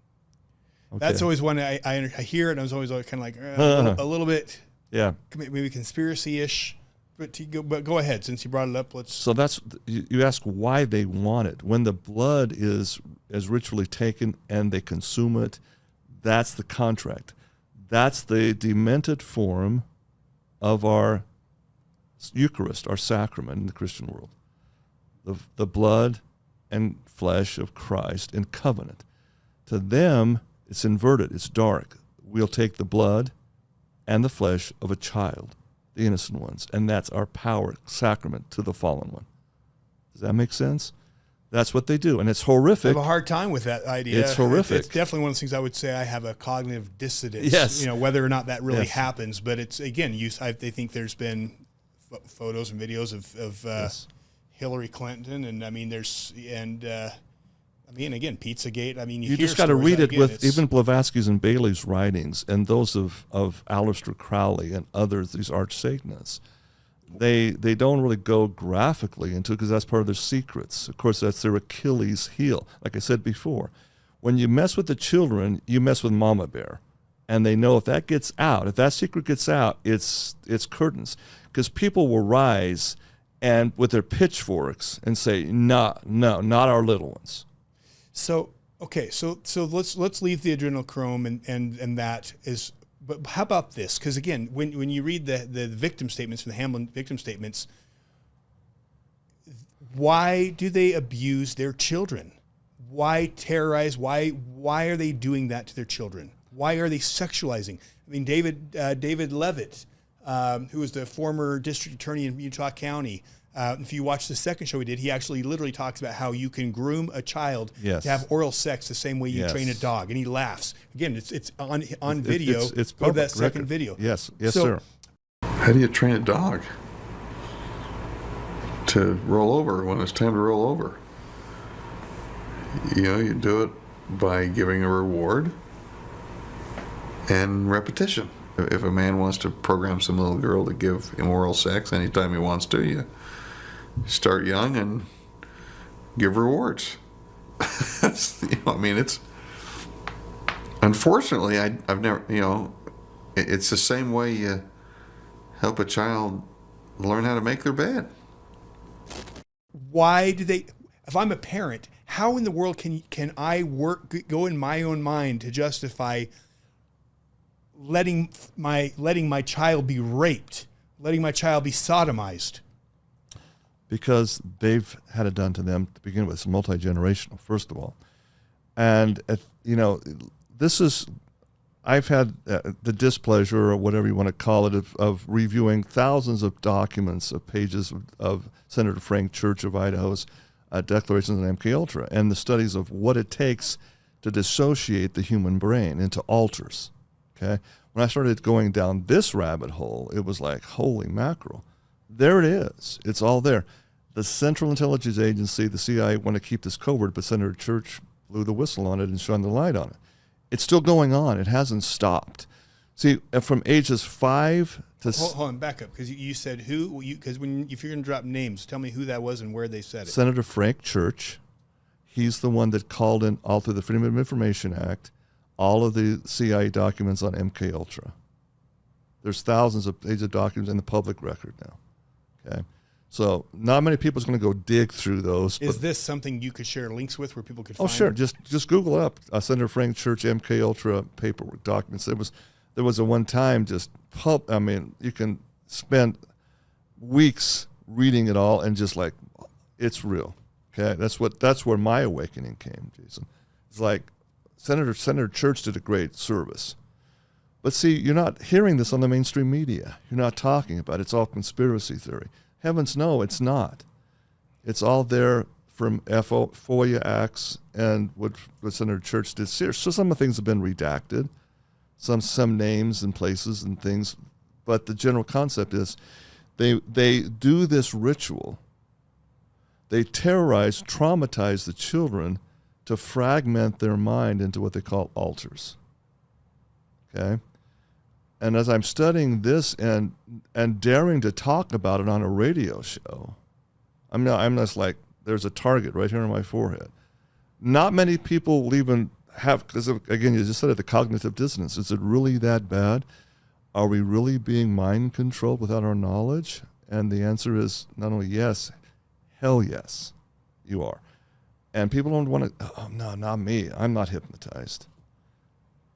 Okay. that's always one I hear it, and I was always kind of like a little bit, Yeah. maybe conspiracy-ish. But go ahead, since you brought it up. Let's. So that's, you ask why they want it. When the blood is ritually taken and they consume it, that's the contract. That's the demented form of our Eucharist, our sacrament in the Christian world. The blood and flesh of Christ in covenant. To them, it's inverted, it's dark. We'll take the blood and the flesh of a child, the innocent ones, and that's our power sacrament to the fallen one. Does that make sense? That's what they do, and it's horrific. I have a hard time with that idea. It's horrific. It's definitely one of those things I would say I have a cognitive dissonance. Yes. Whether or not that really Yes. happens, but it's again, I think there's been photos and videos of Yes. Hillary Clinton, and I mean again, Pizzagate. I mean, You hear just got to stories, read it again, with it's- even Blavatsky's and Bailey's writings and those of Aleister Crowley and others, these arch Satanists. They don't really go graphically into it because that's part of their secrets. Of course, that's their Achilles heel. Like I said before, when you mess with the children, you mess with Mama Bear. And they know if that gets out, if that secret gets out, it's curtains. Because people will rise and with their pitchforks and say, no, not our little ones. So okay, so let's leave the adrenochrome and that is. But how about this? Because again, when you read the victim statements from the Hamlin victim statements, why do they abuse their children? Why terrorize? Why are they doing that to their children? Why are they sexualizing? I mean, David Levitt, who was the former district attorney in Utah County. If you watch the second show we did, he actually literally talks about how you can groom a child Yes. to have oral sex the same way you Yes. train a dog, and he laughs. Again, it's on video. It's Go to that public second record. video. Yes, So- sir. How do you train a dog to roll over when it's time to roll over? You do it by giving a reward and repetition. If a man wants to program some little girl to give immoral sex anytime he wants to, you start young and give rewards. It's unfortunately I've never, it's the same way you help a child learn how to make their bed. Why do they? If I'm a parent, how in the world can I go in my own mind to justify letting my child be raped, letting my child be sodomized? Because they've had it done to them to begin with. It's multi-generational, first of all. And, this is, I've had the displeasure, or whatever you want to call it, of reviewing thousands of documents, of pages of Senator Frank Church of Idaho's declarations on MKUltra, and the studies of what it takes to dissociate the human brain into alters. Okay? When I started going down this rabbit hole, it was like, holy mackerel. There it is. It's all there. The Central Intelligence Agency, the CIA, want to keep this covert, but Senator Church blew the whistle on it and shone the light on it. It's still going on. It hasn't stopped. See, from ages 5 Hold on, back up, because you said who? Because if you're going to drop names, tell me who that was and where they said it. Senator Frank Church. He's the one that called in, all through the Freedom of Information Act, all of the CIA documents on MK Ultra. There's thousands of pages of documents in the public record now. Okay, so not many people is going to go dig through those. Is this something you could share links with where people could? Oh, find sure. it? Just Google up Senator Frank Church MK Ultra paperwork documents. There was a one time you can spend weeks reading it all and just like, it's real. Okay, that's where my awakening came, Jason. It's like Senator Church did a great service. But see, you're not hearing this on the mainstream media. You're not talking about it. It's all conspiracy theory. Heavens no, it's not. It's all there from FOIA acts and what Senator Church did. So some of the things have been redacted, some names and places and things, but the general concept is they do this ritual. They terrorize, traumatize the children to fragment their mind into what they call altars. Okay? And as I'm studying this and daring to talk about it on a radio show, I'm just like, there's a target right here on my forehead. Not many people will even have, because again, you just said it, the cognitive dissonance. Is it really that bad? Are we really being mind controlled without our knowledge? And the answer is not only yes, hell yes, you are. And people don't want to, oh, no, not me. I'm not hypnotized.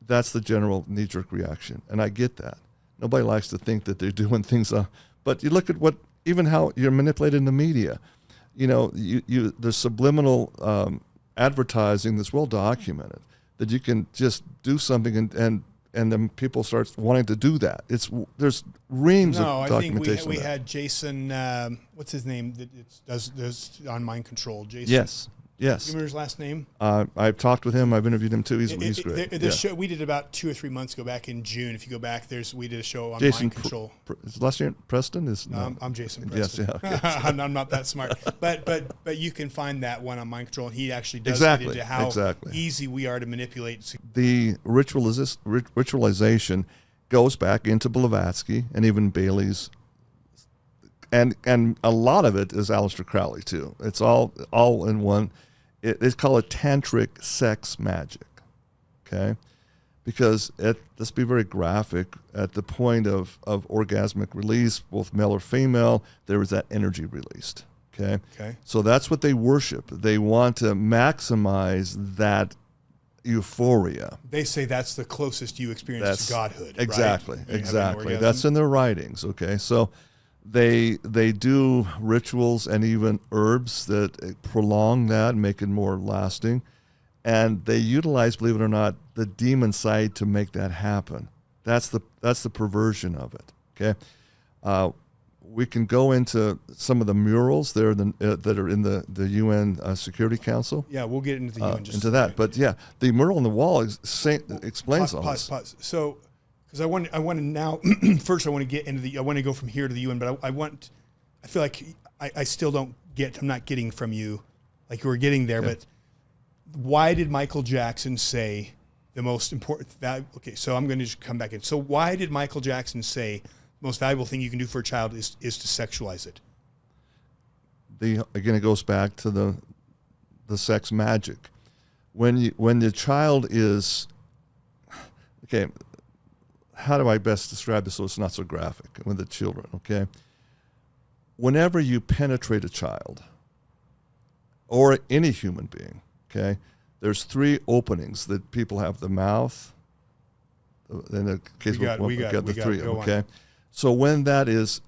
That's the general knee-jerk reaction. And I get that. Nobody likes to think that they're doing things. But you look at even how you're manipulated in the media. You know, the subliminal advertising that's well documented, that you can just do something and then people start wanting to do that. There's reams of documentation. I think we had Jason, what's his name, that does on mind control. Jason. Yes. Do you remember his last name? I've talked with him. I've interviewed him too. He's great. The show we did about 2 or 3 months ago, back in June. If you go back, we did a show on Jason mind control. His last name Preston? I'm Jason Preston. Yes, yeah. Okay. I'm not that smart, but you can find that one on mind control, and he actually does exactly get into how exactly easy we are to manipulate. The ritualization goes back into Blavatsky and even Bailey's. And a lot of it is Aleister Crowley too. It's all in one. It's called tantric sex magic, okay? Because let's be very graphic. At the point of orgasmic release, both male or female, there is that energy released, okay? So that's what they worship. They want to maximize that euphoria. They say that's the closest you experience to godhood. Exactly, right? exactly. That's in their writings, okay? So they do rituals and even herbs that prolong that and make it more lasting. And they utilize, believe it or not, the demon side to make that happen. That's the perversion of it, okay? We can go into some of the murals there that are in the UN Security Council. Yeah, we'll get into the UN just into that. But yeah, the mural on the wall explains all this. Pause. So, because I want to now, first I want to get into I want to go from here to the UN, but I feel like I still don't get, I'm not getting from you, like you were getting there, but why did Michael Jackson say the most important value? Okay, so I'm going to just come back in. So why did Michael Jackson say the most valuable thing you can do for a child is to sexualize it? Again, it goes back to the sex magic. When the child is, okay, how do I best describe this so it's not so graphic with the children, okay? Whenever you penetrate a child or any human being, okay, there's 3 openings that people have: the mouth, in the case we got the 3, okay? On. So when that is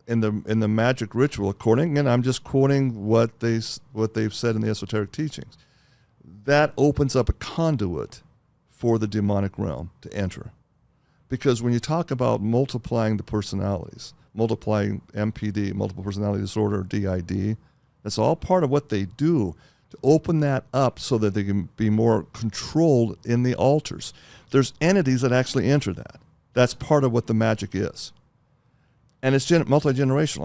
in the magic ritual, according, and I'm just quoting what they've said in the esoteric teachings, that opens up a conduit for the demonic realm to enter. Because when you talk about multiplying the personalities, multiplying MPD, multiple personality disorder, DID, that's all part of what they do to open that up so that they can be more controlled in the altars. There's entities that actually enter that. That's part of what the magic is. And it's multi-generational.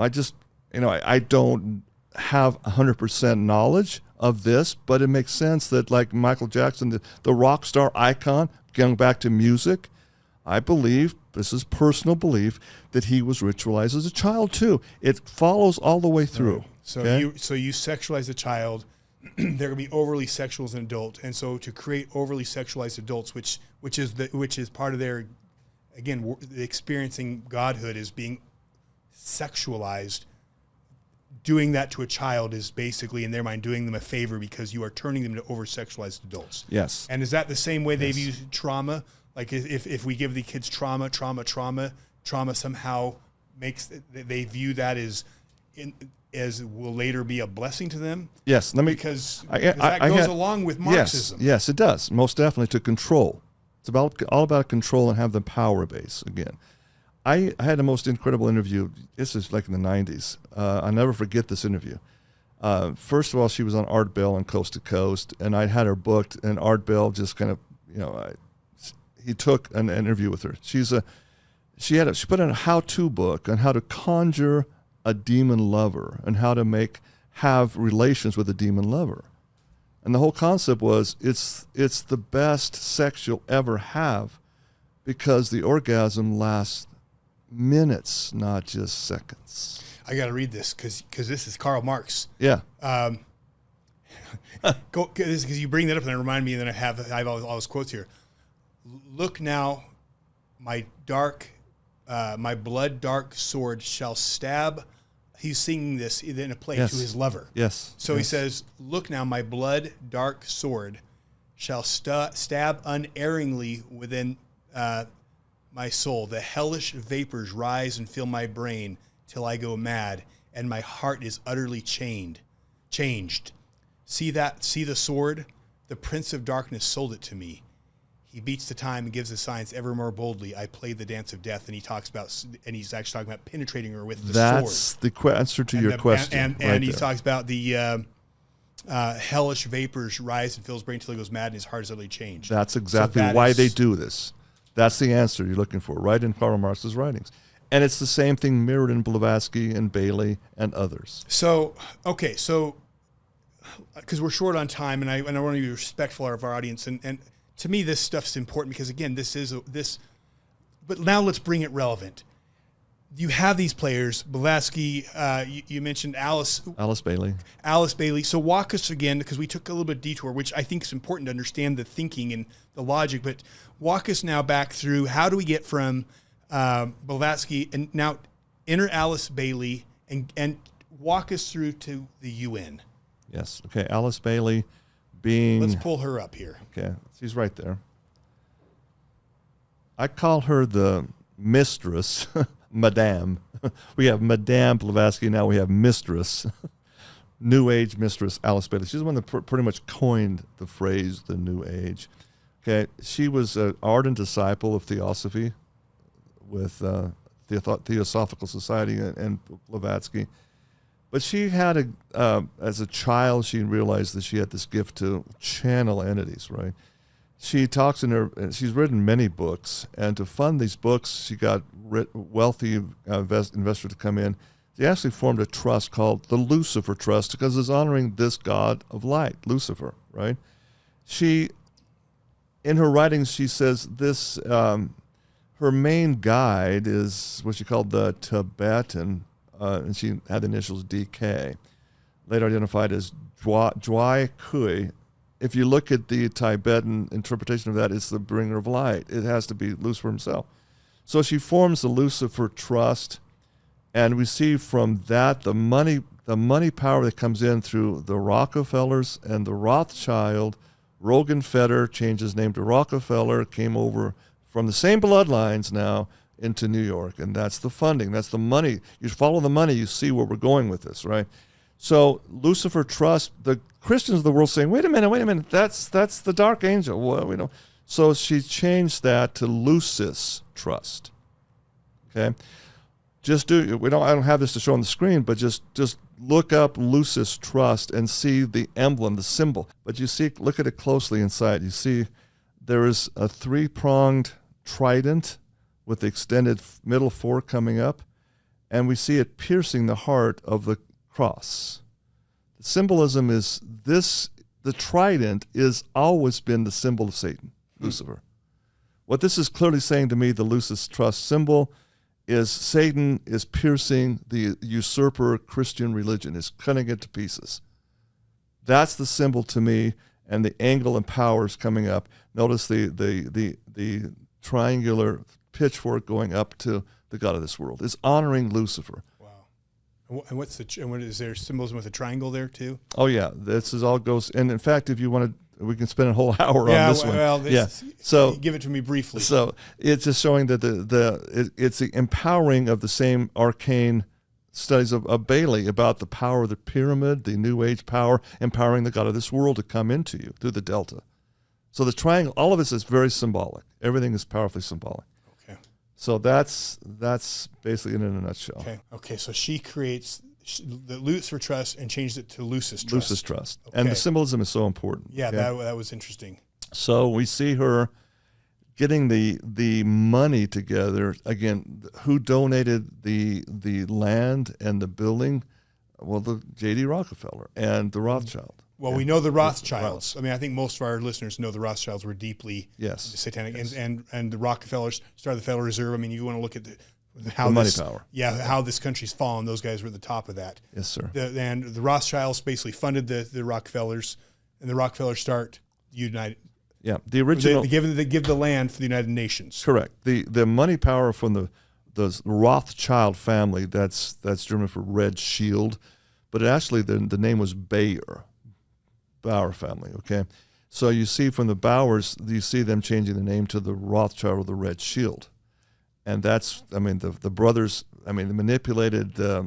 I don't have 100% knowledge of this, but it makes sense that like Michael Jackson, the rock star icon, going back to music, I believe, this is personal belief, that he was ritualized as a child too. It follows all the way through. So okay? you sexualize a child. They're going to be overly sexual as an adult, and so to create overly sexualized adults, which is part of their, again, experiencing godhood is being sexualized. Doing that to a child is basically, in their mind, doing them a favor because you are turning them to over-sexualized adults. Yes. And is that the same way they've used trauma? Like if we give the kids trauma somehow makes, they view that as will later be a blessing to them? Yes. Because that goes along with Marxism. Yes, it does. Most definitely, to control. It's all about control and have the power base again. I had the most incredible interview. This is like in the 90s. I'll never forget this interview. First of all, she was on Art Bell on Coast to Coast, and I had her booked, and Art Bell just kind of, he took an interview with her. She put in a how-to book on how to conjure a demon lover and how to have relations with a demon lover. And the whole concept was it's the best sex you'll ever have because the orgasm lasts minutes, not just seconds. I got to read this because this is Karl Marx. Yeah. Because you bring that up and it reminded me, and then I have all those quotes here. Look now, my blood dark sword shall stab. He's singing this in a play to his lover. Yes. So he says, look now, my blood dark sword shall stab unerringly within my soul. The hellish vapors rise and fill my brain till I go mad, and my heart is utterly changed. See the sword? The Prince of Darkness sold it to me. He beats the time and gives the signs ever more boldly. I play the dance of death, and he's actually talking about penetrating her with the sword. That's the answer to your question. And he talks about the hellish vapors rise and fills his brain till he goes mad, and his heart is utterly changed. That's exactly why they do this. That's the answer you're looking for, right in Karl Marx's writings. And it's the same thing mirrored in Blavatsky and Bailey and others. So because we're short on time, and I want to be respectful of our audience, and to me this stuff's important because, again, but now let's bring it relevant. You have these players, Blavatsky, you mentioned Alice Bailey. So walk us again, because we took a little bit of detour, which I think is important to understand the thinking and the logic, but walk us now back through how do we get from Blavatsky and now enter Alice Bailey and walk us through to the UN. Yes. Okay. Alice Bailey being... Let's pull her up here. Okay. She's right there. I call her the mistress, Madame. We have Madame Blavatsky. Now we have Mistress, New Age Mistress Alice Bailey. She's the one that pretty much coined the phrase the New Age. Okay. She was an ardent disciple of Theosophy with Theosophical Society and Blavatsky. But she had as a child, she realized that she had this gift to channel entities, right? She talks she's written many books, and to fund these books, she got wealthy investor to come in. They actually formed a trust called the Lucifer Trust because it's honoring this god of light, Lucifer, right? She, in her writings, she says this, her main guide is what she called the Tibetan, and she had the initials DK, later identified as Dwai Kui. If you look at the Tibetan interpretation of that, it's the bringer of light. It has to be Lucifer himself. So she forms the Lucifer Trust, and we see from that the money power that comes in through the Rockefellers and the Rothschild. Rockefeller changed his name to Rockefeller, came over from the same bloodlines now into New York, and that's the funding. That's the money. You follow the money, you see where we're going with this, right? So Lucifer Trust, the Christians of the world saying, wait a minute, that's the dark angel. Well, we know. So she changed that to Lucis Trust. Okay? I don't have this to show on the screen, but just look up Lucis Trust and see the emblem, the symbol. But look at it closely inside. You see there is a 3-pronged trident with the extended middle fork coming up, and we see it piercing the heart of the cross. The symbolism is this: the trident is always been the symbol of Satan, Lucifer. What this is clearly saying to me, the Lucis trust symbol, is Satan is piercing the usurper Christian religion, is cutting it to pieces. That's the symbol to me, and the angle and powers coming up. Notice the triangular pitchfork going up to the God of this world. It's honoring Lucifer. Wow. And what is there symbolism with a triangle there too? Oh yeah, this is all goes. And in fact, if you want to, we can spend a whole hour on this one. So give it to me briefly. So it's just showing that it's the empowering of the same arcane studies of Bailey about the power of the pyramid, the New Age power, empowering the God of this world to come into you through the delta. So the triangle, all of this is very symbolic. Everything is powerfully symbolic. Okay. So that's basically it in a nutshell. Okay. So she creates the Lucifer trust and changed it to Lucis trust. Lucis trust. Okay. And the symbolism is so important. Yeah, okay? that was interesting. So we see her getting the money together. Again, who donated the land and the building? Well, the J.D. Rockefeller and the Rothschild. Well, we know the Rothschilds. I mean, I think most of our listeners know the Rothschilds were deeply satanic, and the Rockefellers started the Federal Reserve. I mean, you want to look at how the money this, power. Yeah, how this country's fallen. Those guys were at the top of that. Yes, sir. And the Rothschilds basically funded the Rockefellers, and the Rockefellers start United. Yeah, the original. They give the land for the United Nations. Correct. The money power from the Rothschild family. That's German for Red Shield, but actually the name was Bauer family. Okay, so you see from the Bauers, you see them changing the name to the Rothschild or the Red Shield, and that's the brothers. They manipulated their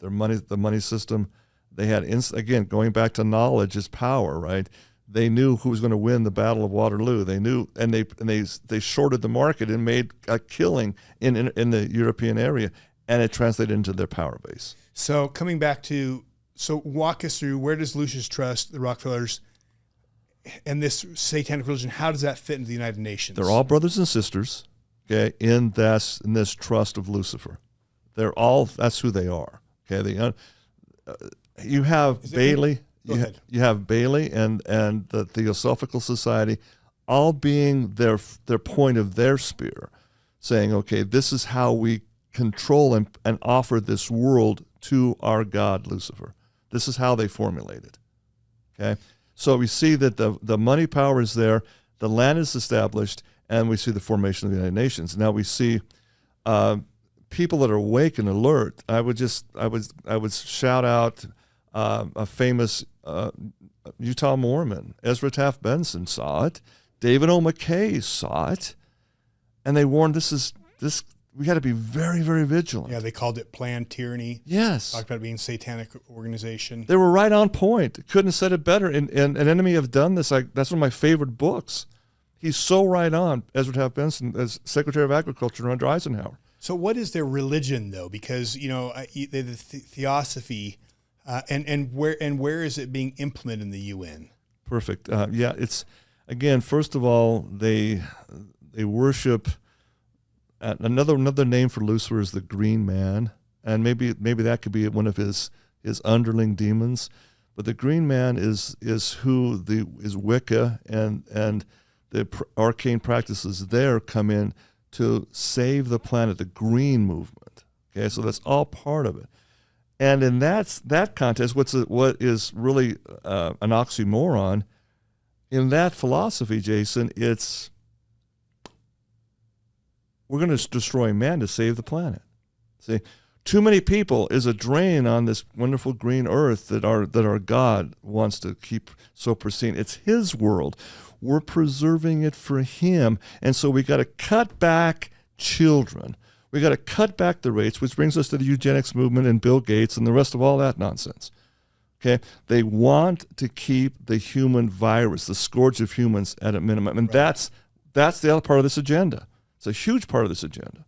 money, the money system. They had again going back to knowledge is power, right? They knew who was going to win the Battle of Waterloo. They knew, and they shorted the market and made a killing in the European area, and it translated into their power base. So coming back to, walk us through, where does Lucis trust the Rockefellers and this satanic religion? How does that fit into the United Nations? They're all brothers and sisters, okay, in this trust of Lucifer. That's who they are. Okay, you have Bailey. You have Bailey and the Theosophical Society all being their point of their spear, saying, okay, this is how we control and offer this world to our God, Lucifer. This is how they formulate it. Okay? So we see that the money power is there, the land is established, and we see the formation of the United Nations. Now we see people that are awake and alert. I would shout out a famous Utah Mormon, Ezra Taft Benson saw it. David O. McKay saw it, and they warned this. We got to be very, very vigilant. Yeah, they called it planned tyranny. Yes, talked about it being satanic organization. They were right on point. Couldn't have said it better. And An Enemy Have Done This. That's one of my favorite books. He's so right on. Ezra Taft Benson as Secretary of Agriculture under Eisenhower. So, what is their religion though? Because the Theosophy. And where is it being implemented in the UN? Perfect. It's again. First of all, they worship. Another name for Lucifer is the Green Man, and maybe that could be one of his underling demons. But the Green Man is Wicca, and the arcane practices there come in to save the planet. The Green Movement. Okay, so that's all part of it. And in that context, what is really an oxymoron, in that philosophy, Jason, it's we're going to destroy man to save the planet. See, too many people is a drain on this wonderful green earth that our God wants to keep so pristine. It's His world. We're preserving it for Him, and so we got to cut back children. We got to cut back the rates, which brings us to the eugenics movement and Bill Gates and the rest of all that nonsense. Okay, they want to keep the human virus, the scourge of humans, at a minimum, and that's the other part of this agenda. It's a huge part of this agenda.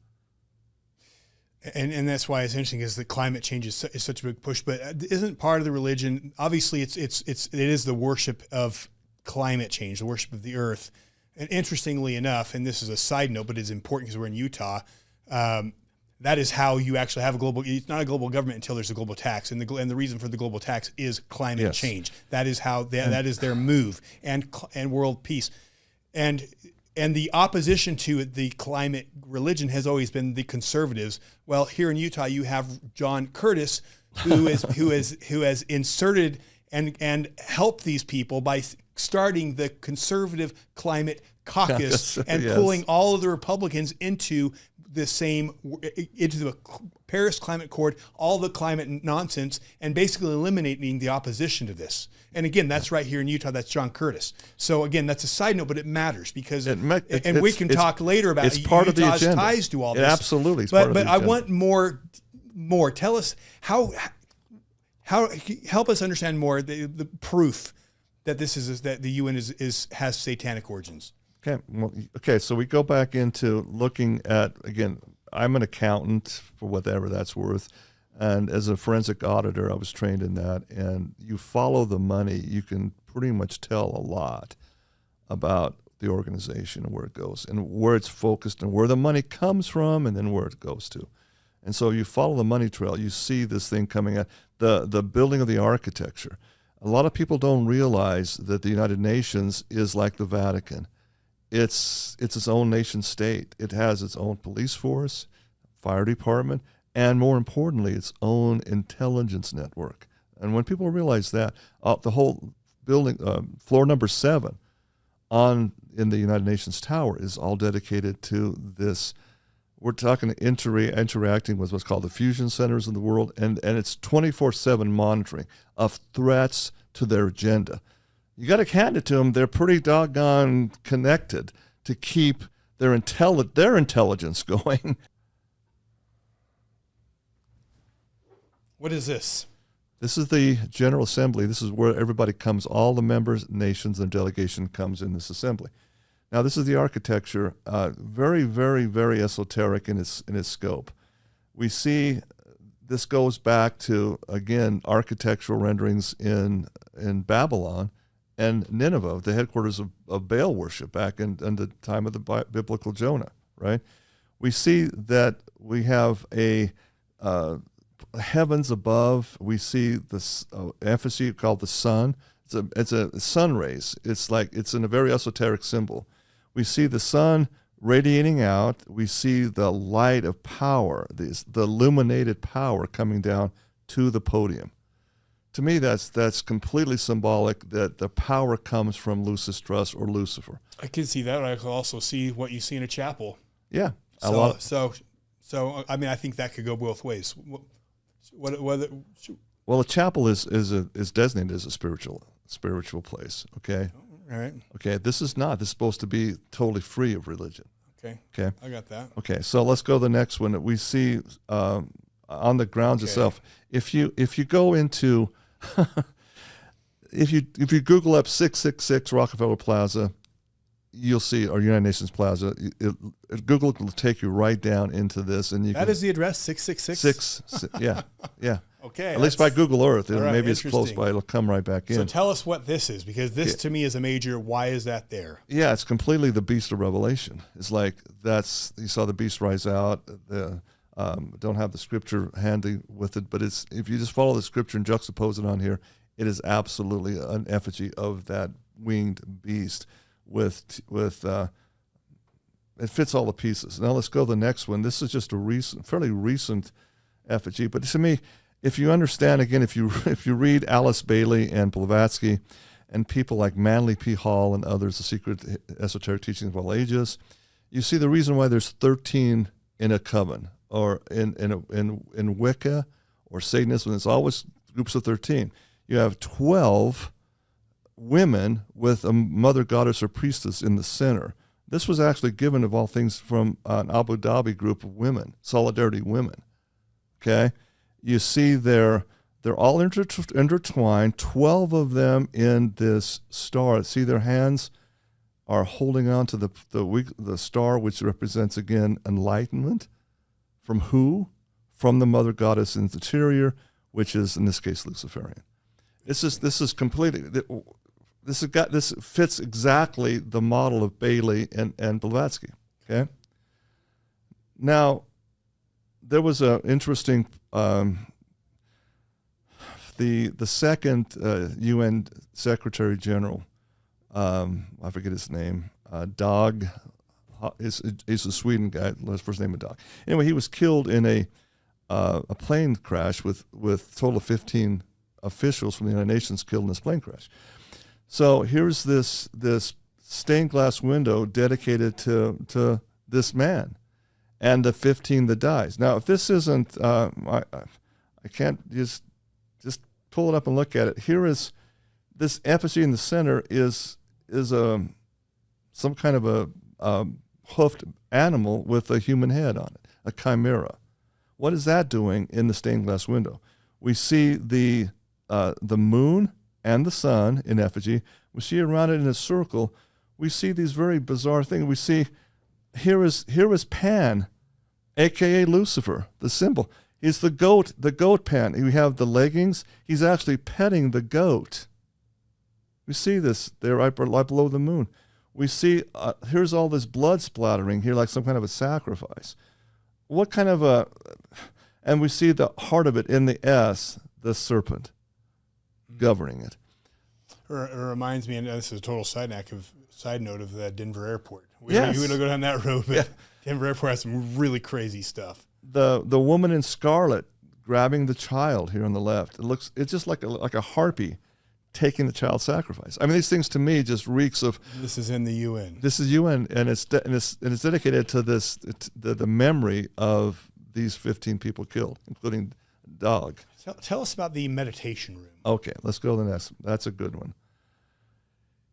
And that's why it's interesting, is that climate change is such a big push, but isn't part of the religion? Obviously, it is the worship of climate change, the worship of the earth. And interestingly enough, and this is a side note, but it's important because we're in Utah. That is how you actually have a global. It's not a global government until there's a global tax, and the reason for the global tax is climate change. That is how that is their move, and world peace. And and the opposition to the climate religion has always been the conservatives. Well, here in Utah, you have John Curtis, who has inserted and helped these people by starting the conservative climate caucus and Yes. pulling all of the Republicans into the Paris Climate Accord, all the climate nonsense, and basically eliminating the opposition to this. And again, that's right here in Utah. That's John Curtis. So again, that's a side note, but it matters because, we can talk later about it's part of the Utah's agenda. ties to all It this. absolutely is part of the But I agenda. want more. Tell us how help us understand more the proof that this is that the UN has satanic origins. Okay, so we go back into looking at, again, I'm an accountant for whatever that's worth, and as a forensic auditor, I was trained in that, and you follow the money, you can pretty much tell a lot about the organization and where it goes, and where it's focused, and where the money comes from, and then where it goes to. And so you follow the money trail, you see this thing coming at the building of the architecture. A lot of people don't realize that the United Nations is like the Vatican. It's its own nation state. It has its own police force, fire department, and more importantly, its own intelligence network. And when people realize that, the whole building, floor number 7 in the United Nations Tower is all dedicated to this. We're talking interacting with what's called the fusion centers in the world, and it's 24/7 monitoring of threats to their agenda. You got to hand it to them. They're pretty doggone connected to keep their intelligence going. What is this? This is the General Assembly. This is where everybody comes, all the members, nations, and delegation comes in this assembly. Now, this is the architecture, very, very, very esoteric in its scope. We see this goes back to, again, architectural renderings in Babylon and Nineveh, the headquarters of Baal worship back in the time of the biblical Jonah, right? We see that we have a heavens above. We see this emphasis called the sun. It's a sun rays. It's in a very esoteric symbol. We see the sun radiating out. We see the light of power, the illuminated power coming down to the podium. To me, that's completely symbolic that the power comes from Lucis Trust or Lucifer. I can see that. I can also see what you see in a chapel. Yeah. So I mean, I think that could go both ways. Well, a chapel is designated as a spiritual place. Okay. All right. Okay. This is not. This is supposed to be totally free of religion. Okay. Okay. I got that. Okay. So let's go to the next one that we see on the grounds itself. If you go into if you Google up 666 Rockefeller Plaza, you'll see, or United Nations Plaza. Google will take you right down into this, and that is the address 666. Yeah. Okay. At least by Google Earth, right, maybe it's close by. It'll come right back in. So tell us what this is, because this to me is a major. Why is that there? Yeah, it's completely the beast of Revelation. It's like you saw the beast rise out. Don't have the scripture handy with it, but if you just follow the scripture and juxtapose it on here, it is absolutely an effigy of that winged beast. It fits all the pieces. Now let's go to the next one. This is just a fairly recent effigy, but to me, if you understand, again, if you read Alice Bailey and Blavatsky and people like Manly P. Hall and others, The Secret Esoteric Teachings of All Ages, you see the reason why there's 13 in a coven, or in Wicca or Satanism, it's always groups of 13. You have 12 women with a mother goddess or priestess in the center. This was actually given, of all things, from an Abu Dhabi group of women, Solidarity Women. Okay? You see they're all intertwined, 12 of them in this star. See, their hands are holding on to the star, which represents, again, enlightenment. From who? From the mother goddess in the interior, which is, in this case, Luciferian. This fits exactly the model of Bailey and Blavatsky. Okay. Now, there was an interesting. The second UN Secretary General, I forget his name. Dag. Is a Sweden guy. His first name is Dag. Anyway, he was killed in a plane crash with a total of 15 officials from the United Nations killed in this plane crash. So here's this stained glass window dedicated to this man and the 15 that dies. Now, if this isn't, I can't just pull it up and look at it. Here is this effigy in the center is some kind of a hoofed animal with a human head on it, a chimera. What is that doing in the stained glass window? We see the moon and the sun in effigy. We see around it in a circle. We see these very bizarre things. We see here is Pan, aka Lucifer, the symbol. He's the goat Pan. We have the leggings. He's actually petting the goat. We see this there right below the moon. We see, here's all this blood splattering here like some kind of a sacrifice. What kind of and we see the heart of it in the S, the serpent, governing it. It reminds me, and this is a total side note of the Denver airport. We Yes. would go down that road, but Yeah. Denver airport has some really crazy stuff. The woman in scarlet grabbing the child here on the left. It's just like a harpy taking the child sacrifice. I mean, these things to me just reeks of. This is in the UN. This is UN, and it's dedicated to the memory of these 15 people killed, including Dag. Tell us about the meditation room. Okay, let's go to the next. That's a good one.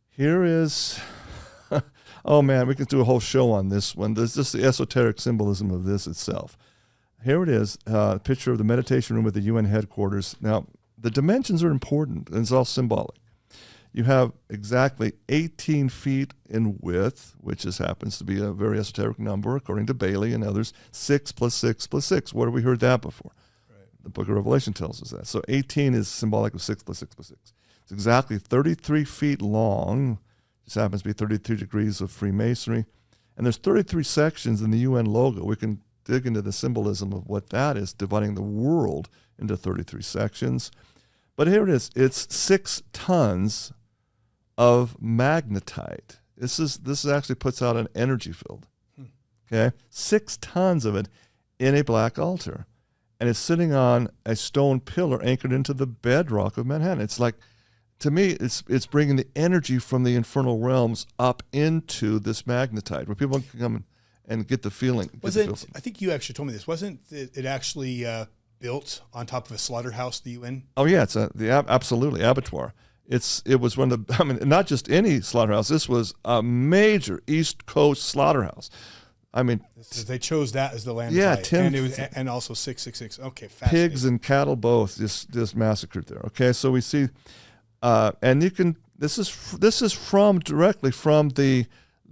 Here is, oh man, we could do a whole show on this one. There's just the esoteric symbolism of this itself. Here it is, a picture of the meditation room at the UN headquarters. Now, the dimensions are important, and it's all symbolic. You have exactly 18 feet in width, which happens to be a very esoteric number, according to Bailey and others. 6 plus 6 plus 6. Where have we heard that before? Right. The Book of Revelation tells us that. So 18 is symbolic of 6 plus 6 plus 6. It's exactly 33 feet long. This happens to be 33 degrees of Freemasonry. And there's 33 sections in the UN logo. We can dig into the symbolism of what that is, dividing the world into 33 sections. But here it is. It's 6 tons of magnetite. This actually puts out an energy field. Okay? 6 tons of it in a black altar. And it's sitting on a stone pillar anchored into the bedrock of Manhattan. It's like, to me, it's bringing the energy from the infernal realms up into this magnetite, where people can come and get the feeling. I think you actually told me this. Wasn't it actually built on top of a slaughterhouse, the UN? Oh yeah, it's absolutely abattoir. It was one of the, I mean, not just any slaughterhouse. This was a major East Coast slaughterhouse. I mean, they chose that as the land. Yeah, site. And also 666. Okay, fascinating. Pigs and cattle both just massacred there. Okay, so we see, and you can. This is directly from the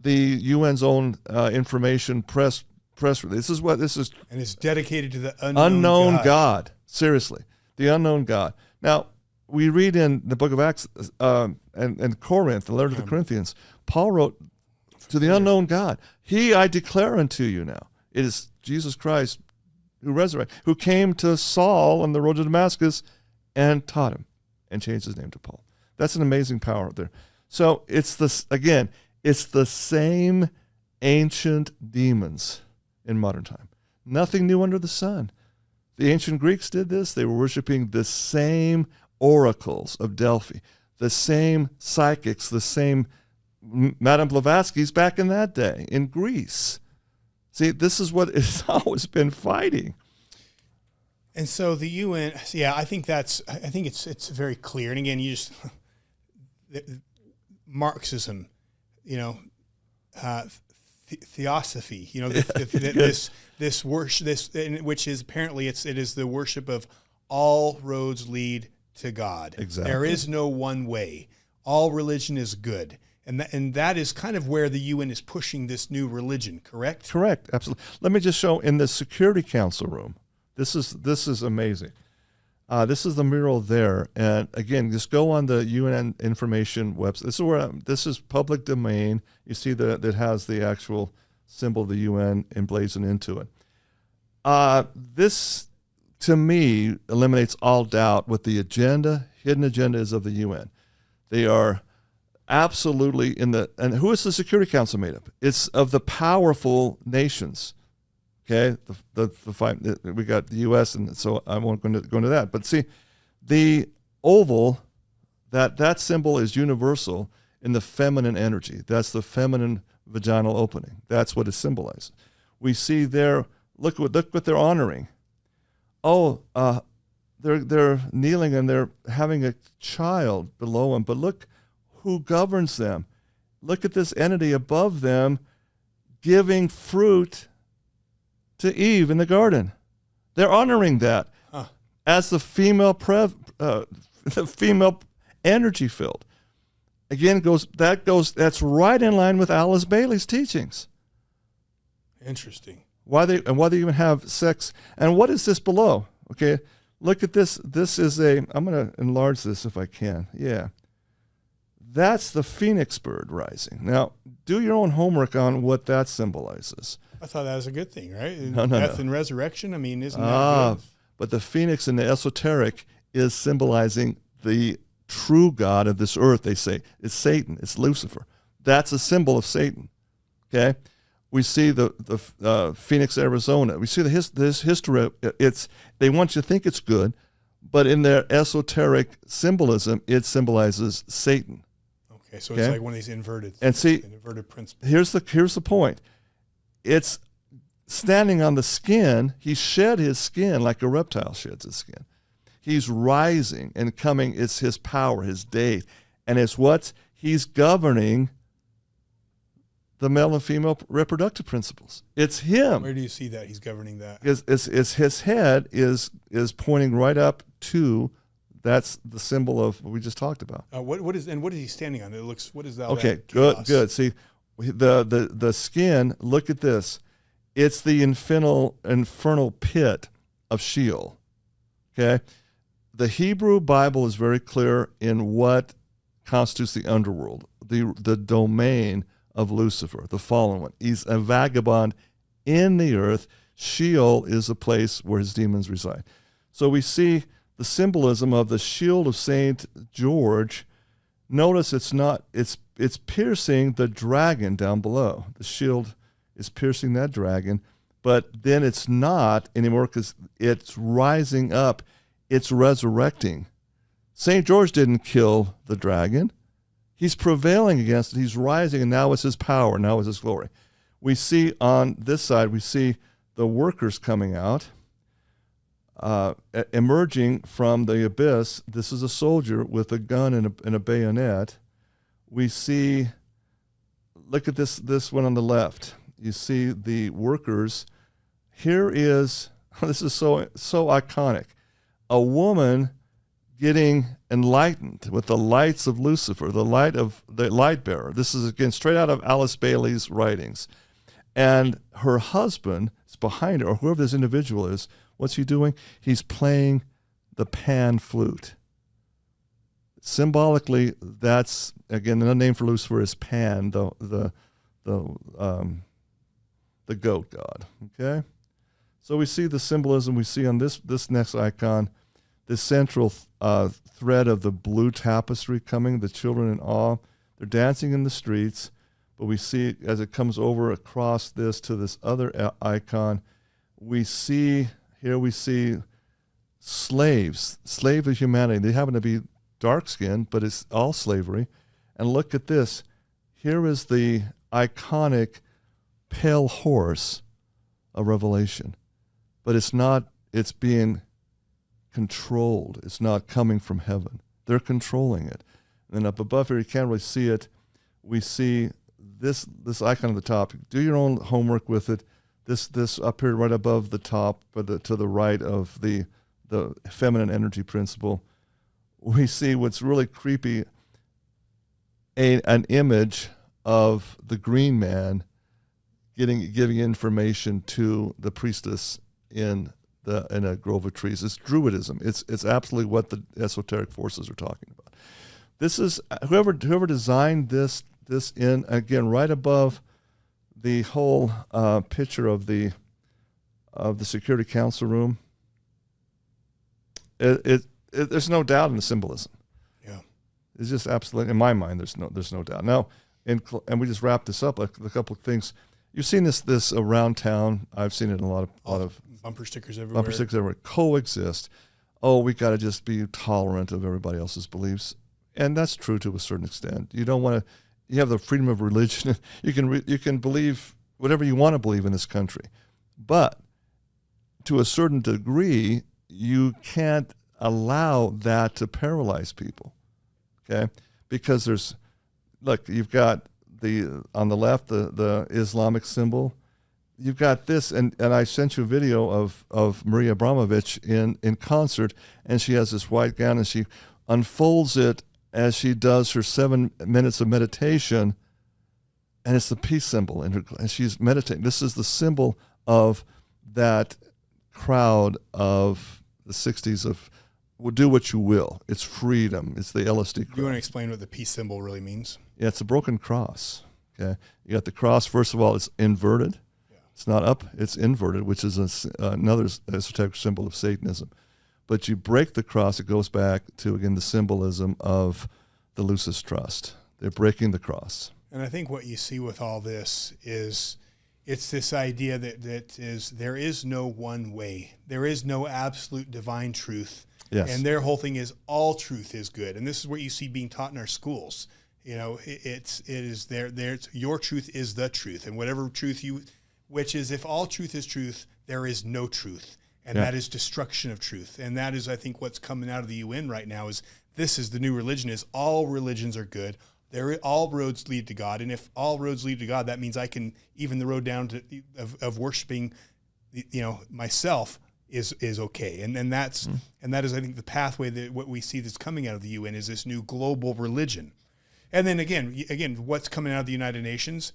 UN's own information press release. This is. And it's dedicated to the unknown God. Seriously, the unknown God. Now, we read in the book of Acts and Corinth, the letter to the Corinthians, Paul wrote to the unknown God, He I declare unto you now. It is Jesus Christ who resurrected, who came to Saul on the road to Damascus and taught him and changed his name to Paul. That's an amazing power there. So it's the same ancient demons in modern time. Nothing new under the sun. The ancient Greeks did this. They were worshiping the same oracles of Delphi, the same psychics, the same Madame Blavatsky's back in that day in Greece. See, this is what it's always been fighting. And so the UN, yeah, I think it's very clear. And again, Marxism, Theosophy, this worship, which is apparently it is the worship of all roads lead to God. Exactly. There is no one way. All religion is good. And that is kind of where the UN is pushing this new religion, correct? Correct, absolutely. Let me just show in the Security Council room. This is amazing. This is the mural there, and again, just go on the UN information website. This is public domain. You see that it has the actual symbol of the UN emblazoned into it. This, to me, eliminates all doubt what the hidden agenda is of the UN. They are absolutely and who is the Security Council made of? It's of the powerful nations. Okay, the five, we got the U.S. and so I won't go into that. But see, the oval, that symbol is universal in the feminine energy. That's the feminine vaginal opening. That's what it symbolizes. We see there. Look what they're honoring. Oh, they're kneeling and they're having a child below them. But look who governs them. Look at this entity above them, giving fruit to Eve in the garden. They're honoring that as the female the female energy field. Again, that's right in line with Alice Bailey's teachings. Interesting. Why they even have sex. And what is this below? Okay, look at this. This is I'm going to enlarge this if I can. Yeah. That's the phoenix bird rising. Now, do your own homework on what that symbolizes. I thought that was a good thing, right? No. Death and resurrection. I mean, isn't that good? But the phoenix in the esoteric is symbolizing the true God of this earth, they say. It's Satan. It's Lucifer. That's a symbol of Satan. Okay? We see the Phoenix, Arizona. We see this history. They want you to think it's good, but in their esoteric symbolism, it symbolizes Satan. Okay, so it's like one of these inverted principles. Here's the point. It's standing on the skin. He shed his skin like a reptile sheds his skin. He's rising and coming. It's his power, his day. And it's what he's governing the male and female reproductive principles. It's him. Where do you see that he's governing that? It's his head is pointing right up to, that's the symbol of what we just talked about. What is he standing on? It looks, what is that? Okay, good. See, the skin, look at this. It's the infernal pit of Sheol. Okay? The Hebrew Bible is very clear in what constitutes the underworld, the domain of Lucifer, the fallen one. He's a vagabond in the earth. Sheol is a place where his demons reside. So we see the symbolism of the shield of Saint George. Notice it's piercing the dragon down below. The shield is piercing that dragon, but then it's not anymore because it's rising up. It's resurrecting. St. George didn't kill the dragon. He's prevailing against it. He's rising, and now it's his power. Now it's his glory. We see on this side, we see the workers coming out, emerging from the abyss. This is a soldier with a gun and a bayonet. We see, look at this one on the left. You see the workers. Here is, this is so iconic, a woman getting enlightened with the lights of Lucifer, the light bearer. This is, again, straight out of Alice Bailey's writings. And her husband is behind her, or whoever this individual is. What's he doing? He's playing the pan flute. Symbolically, that's, again, the name for Lucifer is Pan, the goat god. Okay? So we see the symbolism we see on this next icon, this central thread of the blue tapestry coming, the children in awe. They're dancing in the streets, but we see as it comes over across this to this other icon, we see slaves, slave of humanity. They happen to be dark-skinned, but it's all slavery. And look at this. Here is the iconic pale horse of Revelation. But it's not, it's being controlled. It's not coming from heaven. They're controlling it. And then up above here, you can't really see it. We see this icon at the top. Do your own homework with it. This up here right above the top, but to the right of the feminine energy principle. We see what's really creepy, an image of the green man giving information to the priestess in a grove of trees. It's Druidism. It's absolutely what the esoteric forces are talking about. This is whoever designed this in, again, right above the whole picture of the Security Council room. There's no doubt in the symbolism. Yeah, It's just absolutely, in my mind, there's no doubt. Now, and we just wrap this up, a couple of things. You've seen this around town. I've seen it in a lot of bumper stickers everywhere. Coexist. Oh, we got to just be tolerant of everybody else's beliefs. And that's true to a certain extent. You don't want to, you have the freedom of religion. You can believe whatever you want to believe in this country. But to a certain degree, you can't allow that to paralyze people. Okay? Because you've got on the left, the Islamic symbol. You've got this, and I sent you a video of Maria Abramovich in concert, and she has this white gown, and she unfolds it as she does her 7 minutes of meditation, and it's the peace symbol, and she's meditating. This is the symbol of that crowd of the 60s of, well, do what you will. It's freedom. It's the LSD crowd. Do you want to explain what the peace symbol really means? Yeah, it's a broken cross. Okay, you got the cross. First of all, it's inverted. It's not up, it's inverted, which is another esoteric symbol of Satanism. But you break the cross, it goes back to, again, the symbolism of the Lucis trust. They're breaking the cross. And I think what you see with all this is it's this idea that there is no one way. There is no absolute divine truth. Yes. And their whole thing is all truth is good. And this is what you see being taught in our schools. You know, it is your truth is the truth. And whatever truth which is, if all truth is truth, there is no truth. And that is destruction of truth. And that is, I think, what's coming out of the UN right now is this is the new religion, is all religions are good. All roads lead to God. And if all roads lead to God, that means I can, even the road down to of worshiping, myself is okay. And that's, and that is, I think, the pathway that what we see that's coming out of the UN is this new global religion. And then again, what's coming out of the United Nations?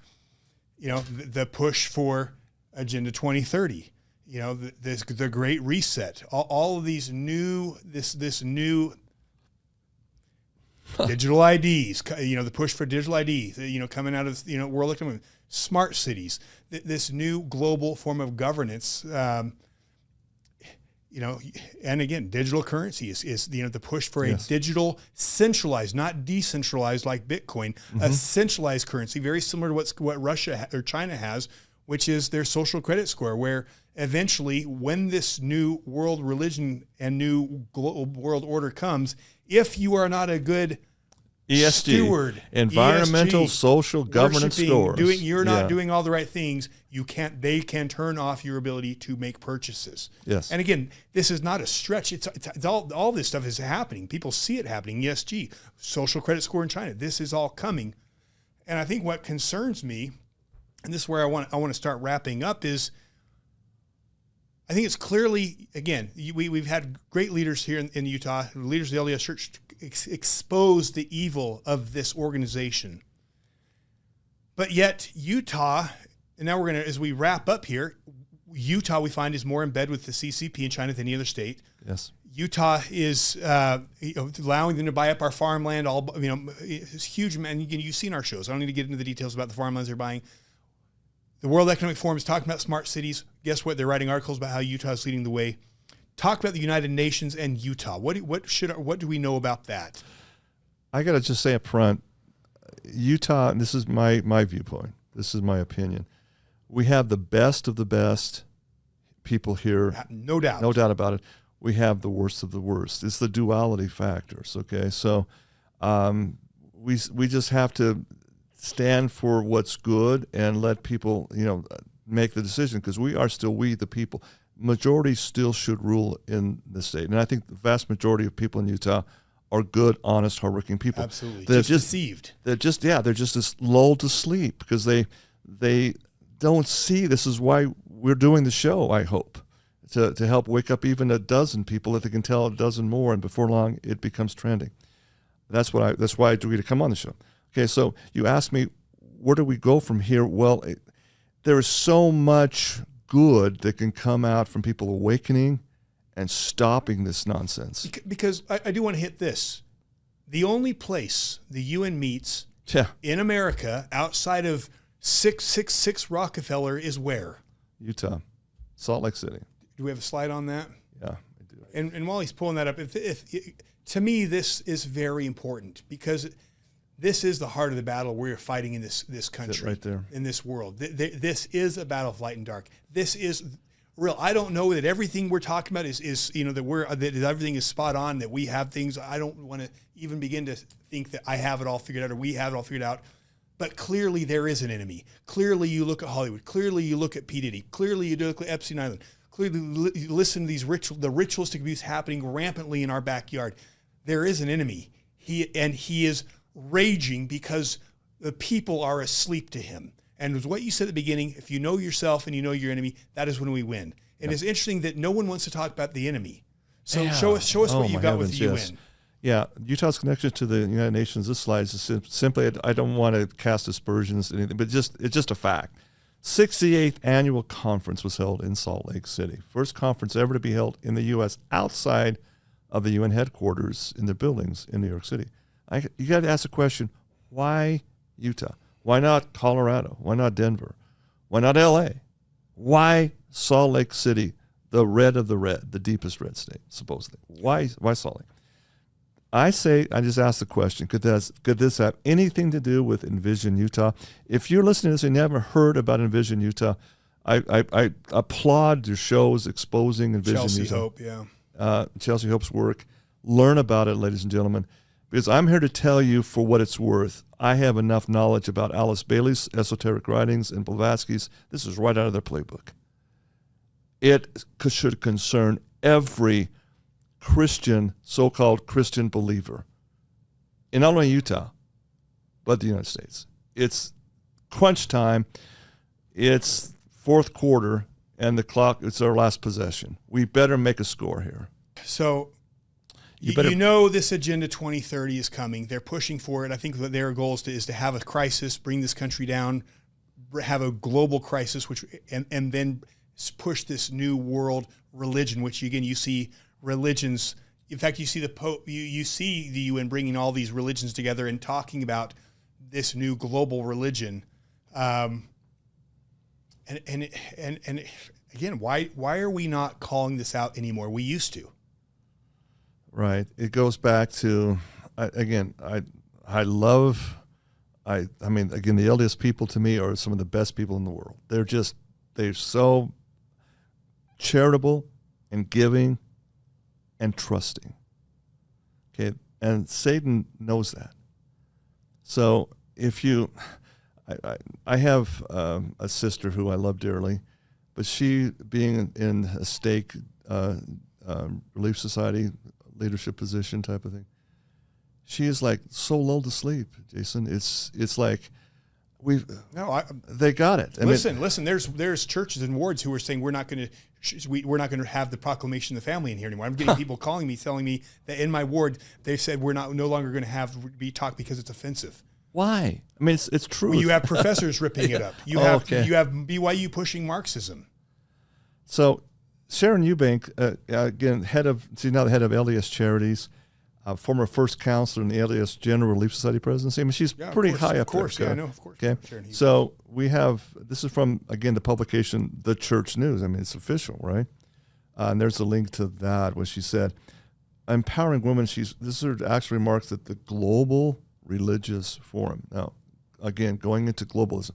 The push for Agenda 2030, the Great Reset, all of these new, this new digital IDs, the push for digital ID, coming out of, World Economic, smart cities, this new global form of governance, and again, digital currency is the push for a digital, centralized, not decentralized like Bitcoin, a centralized currency, very similar to what Russia or China has, which is their social credit score, where eventually when this new world religion and new global world order comes, if you are not a good ESG, steward, environmental, social, governance scores, you're not doing all the right things, they can turn off your ability to make purchases. Yes. And again, this is not a stretch. It's all this stuff is happening. People see it happening. ESG, social credit score in China. This is all coming. And I think what concerns me, and this is where I want to start wrapping up, is I think it's clearly, again, we've had great leaders here in Utah, leaders of the LDS Church, expose the evil of this organization. But yet Utah, and now we're going to, as we wrap up here, Utah we find is more in bed with the CCP in China than any other state. Yes. Utah is allowing them to buy up our farmland. It's huge. Man, you've seen our shows. I don't need to get into the details about the farmlands they're buying. The World Economic Forum is talking about smart cities. Guess what? They're writing articles about how Utah is leading the way. Talk about the United Nations and Utah. What do we know about that? I got to just say up front, Utah, and this is my viewpoint, this is my opinion, we have the best of the best people here. No doubt. No doubt about it. We have the worst of the worst. It's the duality factors, okay? So we just have to stand for what's good and let people, make the decision, because we are still we the people. Majority still should rule in the state. And I think the vast majority of people in Utah are good, honest, hardworking people. Absolutely. They're just deceived. They're just lulled to sleep because they don't see. This is why we're doing the show, I hope, to help wake up even a dozen people if they can tell a dozen more, and before long it becomes trending. That's why I agreed to come on the show. Okay, so you asked me, where do we go from here? Well, there is so much good that can come out from people awakening and stopping this nonsense. Because I do want to hit this. The only place the UN meets in America outside of 666 Rockefeller is where? Utah, Salt Lake City. Do we have a slide on that? Yeah, I do. And while he's pulling that up, to me, this is very important because this is the heart of the battle we're fighting in this country, right there, in this world. This is a battle of light and dark. This is real. I don't know that everything we're talking about is that everything is spot on, that we have things. I don't want to even begin to think that I have it all figured out or we have it all figured out. But clearly there is an enemy. Clearly you look at Hollywood. Clearly you look at P. Diddy. Clearly you look at Epstein Island. Clearly you listen to these the ritualistic abuse happening rampantly in our backyard. There is an enemy. He is raging because the people are asleep to him. And as what you said at the beginning, if you know yourself and you know your enemy, that is when we win. And it's interesting that no one wants to talk about the enemy. So show us what you got with the UN. Yes. Yeah, Utah's connection to the United Nations. This slide is simply, I don't want to cast aspersions, anything, but it's just a fact. 68th annual conference was held in Salt Lake City. First conference ever to be held in the U.S. outside of the UN headquarters in the buildings in New York City. You got to ask the question, why Utah? Why not Colorado? Why not Denver? Why not L.A.? Why Salt Lake City, the red of the red, the deepest red state, supposedly? Why Salt Lake? I just ask the question, could this have anything to do with Envision Utah? If you're listening to this and you haven't heard about Envision Utah, I applaud your shows exposing Envision Chelsea Utah. Hope, yeah. Chelsea Hope's work. Learn about it, ladies and gentlemen, because I'm here to tell you for what it's worth. I have enough knowledge about Alice Bailey's esoteric writings and Blavatsky's. This is right out of their playbook. It should concern every Christian, so-called Christian believer in not only Utah, but the United States. It's crunch time. It's fourth quarter, and the clock, it's our last possession. We better make a score here. So you know this Agenda 2030 is coming. They're pushing for it. I think that their goal is to have a crisis, bring this country down, have a global crisis, and then push this new world religion, which again you see religions. In fact, you see the Pope, you see the UN bringing all these religions together and talking about this new global religion. And again, why are we not calling this out anymore? We used to. Right. It goes back to, I mean, again, the LDS people to me are some of the best people in the world. They're so charitable and giving and trusting. Okay. And Satan knows that. So if I have a sister who I love dearly, but she being in a stake Relief Society leadership position type of thing, she is like so lulled to sleep, Jason. It's like they got it. Listen. There's churches and wards who are saying we're not going to have the proclamation of the family in here anymore. I'm getting people calling me, telling me that in my ward they said we're no longer going to have be talk because it's offensive. Why? I mean, it's true. Well, you have professors ripping it up. You have BYU pushing Marxism. So Sharon Eubank, again, now the head of LDS Charities, former first counselor in the LDS General Relief Society presidency. I mean, she's pretty high up there. Yeah, I know, of course. Okay, so we have, this is from, again, the publication, The Church News. I mean, it's official, right? And there's a link to that, where she said, empowering women, this are actually remarks at the Global Religious Forum. Now, again, going into globalism,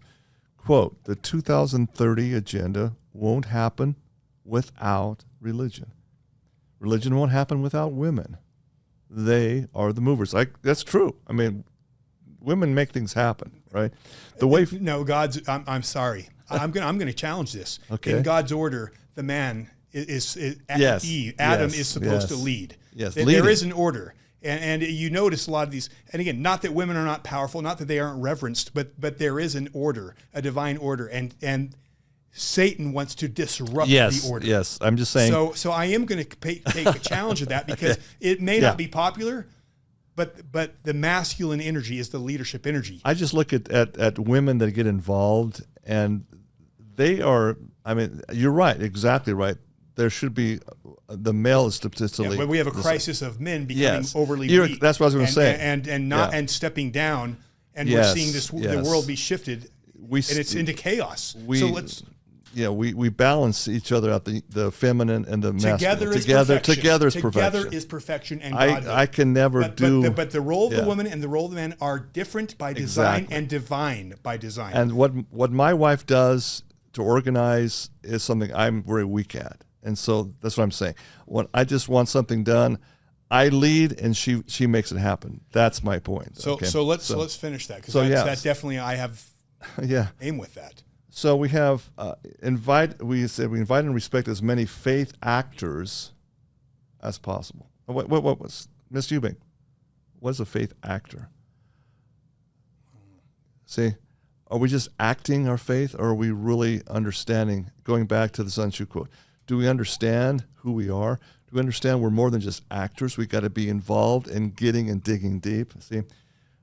quote, the 2030 agenda won't happen without religion. Religion won't happen without women. They are the movers. That's true. I mean, women make things happen, right? I'm sorry. I'm going to challenge this. Okay. In God's order, the man Adam is supposed to lead. Yes, there is an order. And you notice a lot of these, and again, not that women are not powerful, not that they aren't reverenced, but there is an order, a divine order, and Satan wants to disrupt the order. Yes, I'm just saying. So I am going to take a challenge of that because it may not be popular, but the masculine energy is the leadership energy. I just look at women that get involved, and they are. I mean, you're right, exactly right. There should be the male is statistically. But we have a crisis of men becoming overly weak. That's what I was going to say. And stepping down, and we're seeing the world be shifted, and it's into chaos. we balance each other out, the feminine and the masculine. Together is perfection. Perfection. Together is perfection and godhood. I can never but the role of the woman and the role of the man are different by design and divine by design. And what my wife does to organize is something I'm very weak at. And so that's what I'm saying. When I just want something done, I lead and she makes it happen. That's my point. So let's finish that, because that's definitely, I have aim with that. So we have invite and respect as many faith actors as possible. What was Miss Eubank? What is a faith actor? See, are we just acting our faith, or are we really understanding? Going back to the Sun Tzu quote, do we understand who we are? Do we understand we're more than just actors? We got to be involved in getting and digging deep. See.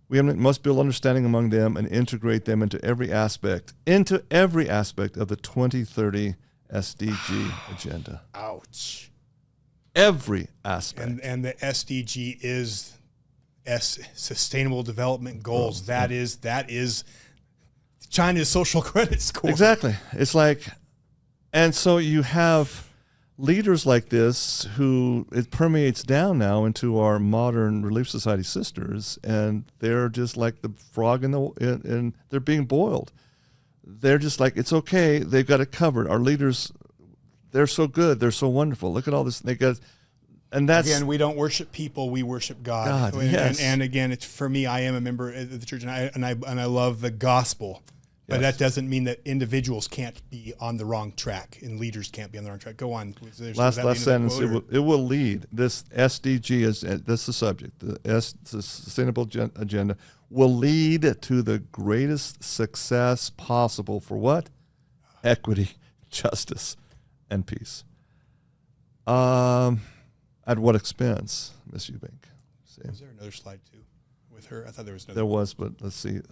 We must build understanding among them and integrate them into every aspect of the 2030 SDG agenda. Ouch. Every aspect. And the SDG is Sustainable Development Goals. That is China's social credit score. Exactly. It's like, and so you have leaders like this who it permeates down now into our modern Relief Society sisters, and they're just like the frog in they're being boiled. They're just like, it's okay, they've got it covered. Our leaders, they're so good, they're so wonderful. Look at all this. And that's, again, we don't worship people, we worship God. Yes. And again, it's, for me, I am a member of the church, and I love the gospel. But that doesn't mean that individuals can't be on the wrong track and leaders can't be on the wrong track. Go on. Last sentence. It will lead. This SDG is the subject. The Sustainable Agenda will lead to the greatest success possible for what? Equity, justice, and peace. At what expense, Miss Eubank? Was there another slide too with her? I thought there was another. There was, but let's see.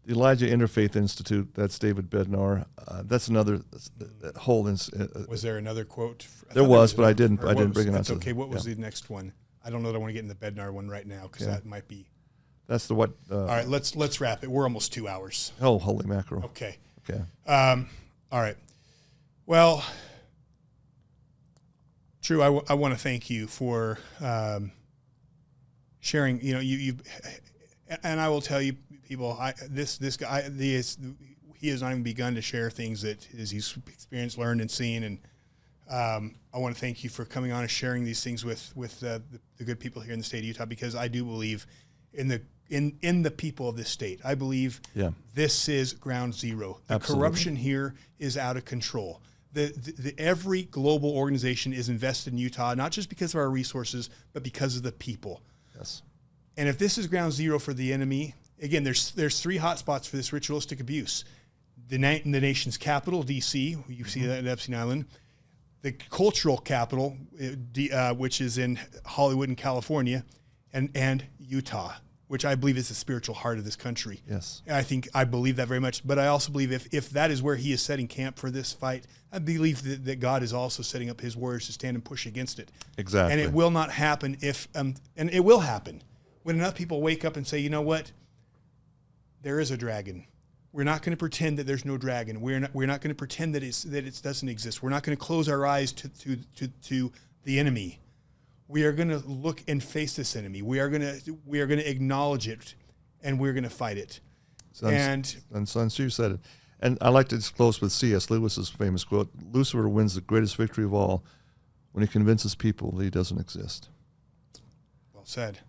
The Elijah Interfaith Institute, that's David Bednar. That's another whole. Was there another quote? There was, but I didn't bring it on. That's okay. What was the next one? I don't know that I want to get in the Bednar one right now, because that might be. That's the what. All right, let's wrap it. We're almost 2 hours. Oh, holy mackerel. Okay. All right. Well, Drew, I want to thank you for sharing. You and I will tell you, people, this guy, he has not even begun to share things that he's experienced, learned, and seen. And I want to thank you for coming on and sharing these things with the good people here in the state of Utah, because I do believe in the people of this state. I believe this is ground zero. The corruption here is out of control. Every global organization is invested in Utah, not just because of our resources, but because of the people. Yes. And if this is ground zero for the enemy, again, there's 3 hot spots for this ritualistic abuse. The nation's capital, D.C., you see that at Epstein Island. The cultural capital, which is in Hollywood and California, and Utah, which I believe is the spiritual heart of this country. Yes. I believe that very much. But I also believe if that is where he is setting camp for this fight, I believe that God is also setting up his warriors to stand and push against it. Exactly. And it will not happen and it will happen when enough people wake up and say, you know what? There is a dragon. We're not going to pretend that there's no dragon. We're not going to pretend that it doesn't exist. We're not going to close our eyes to the enemy. We are going to look and face this enemy. We are going to acknowledge it, and we're going to fight it. And Sun Tzu said it. And I like to close with C.S. Lewis's famous quote: "Lucifer wins the greatest victory of all when he convinces people that he doesn't exist." Well said.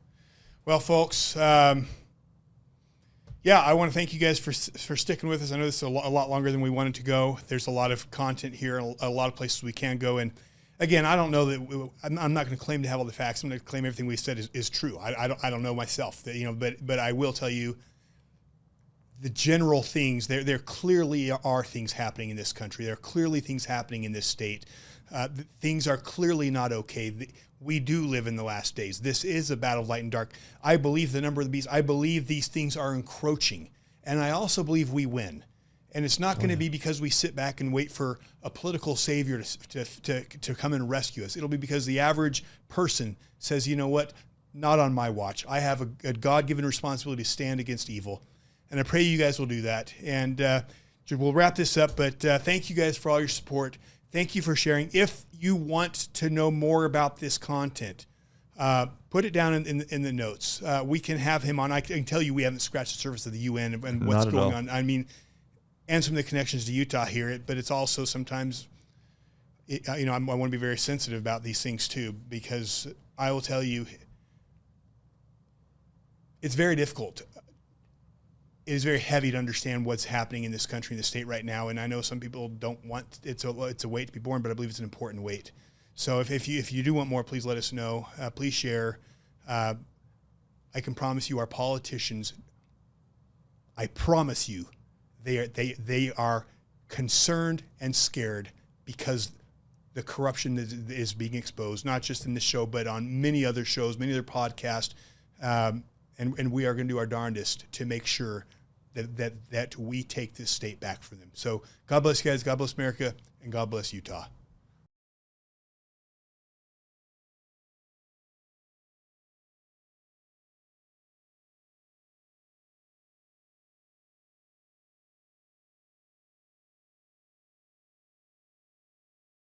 Well, folks, I want to thank you guys for sticking with us. I know this is a lot longer than we wanted to go. There's a lot of content here, a lot of places we can go. And again, I don't know that I'm not going to claim to have all the facts. I'm going to claim everything we said is true. I don't know myself, but I will tell you the general things. There clearly are things happening in this country. There are clearly things happening in this state. Things are clearly not okay. We do live in the last days. This is a battle of light and dark. I believe the number of the beast. I believe these things are encroaching. And I also believe we win. And it's not going to be because we sit back and wait for a political savior to come and rescue us. It'll be because the average person says, you know what, not on my watch. I have a God-given responsibility to stand against evil. And I pray you guys will do that. And we'll wrap this up, but thank you guys for all your support. Thank you for sharing. If you want to know more about this content, put it down in the notes. We can have him on. I can tell you we haven't scratched the surface of the UN and what's going on. I mean, and some of the connections to Utah here, but it's also sometimes, I want to be very sensitive about these things too, because I will tell you, it's very difficult. It is very heavy to understand what's happening in this country, in the state right now. And I know some people don't want, it's a weight to be borne, but I believe it's an important weight. So if you do want more, please let us know. Please share. I can promise you our politicians, I promise you, they are concerned and scared because the corruption is being exposed, not just in this show, but on many other shows, many other podcasts. And we are going to do our darndest to make sure that we take this state back from them. So God bless you guys, God bless America, and God bless Utah.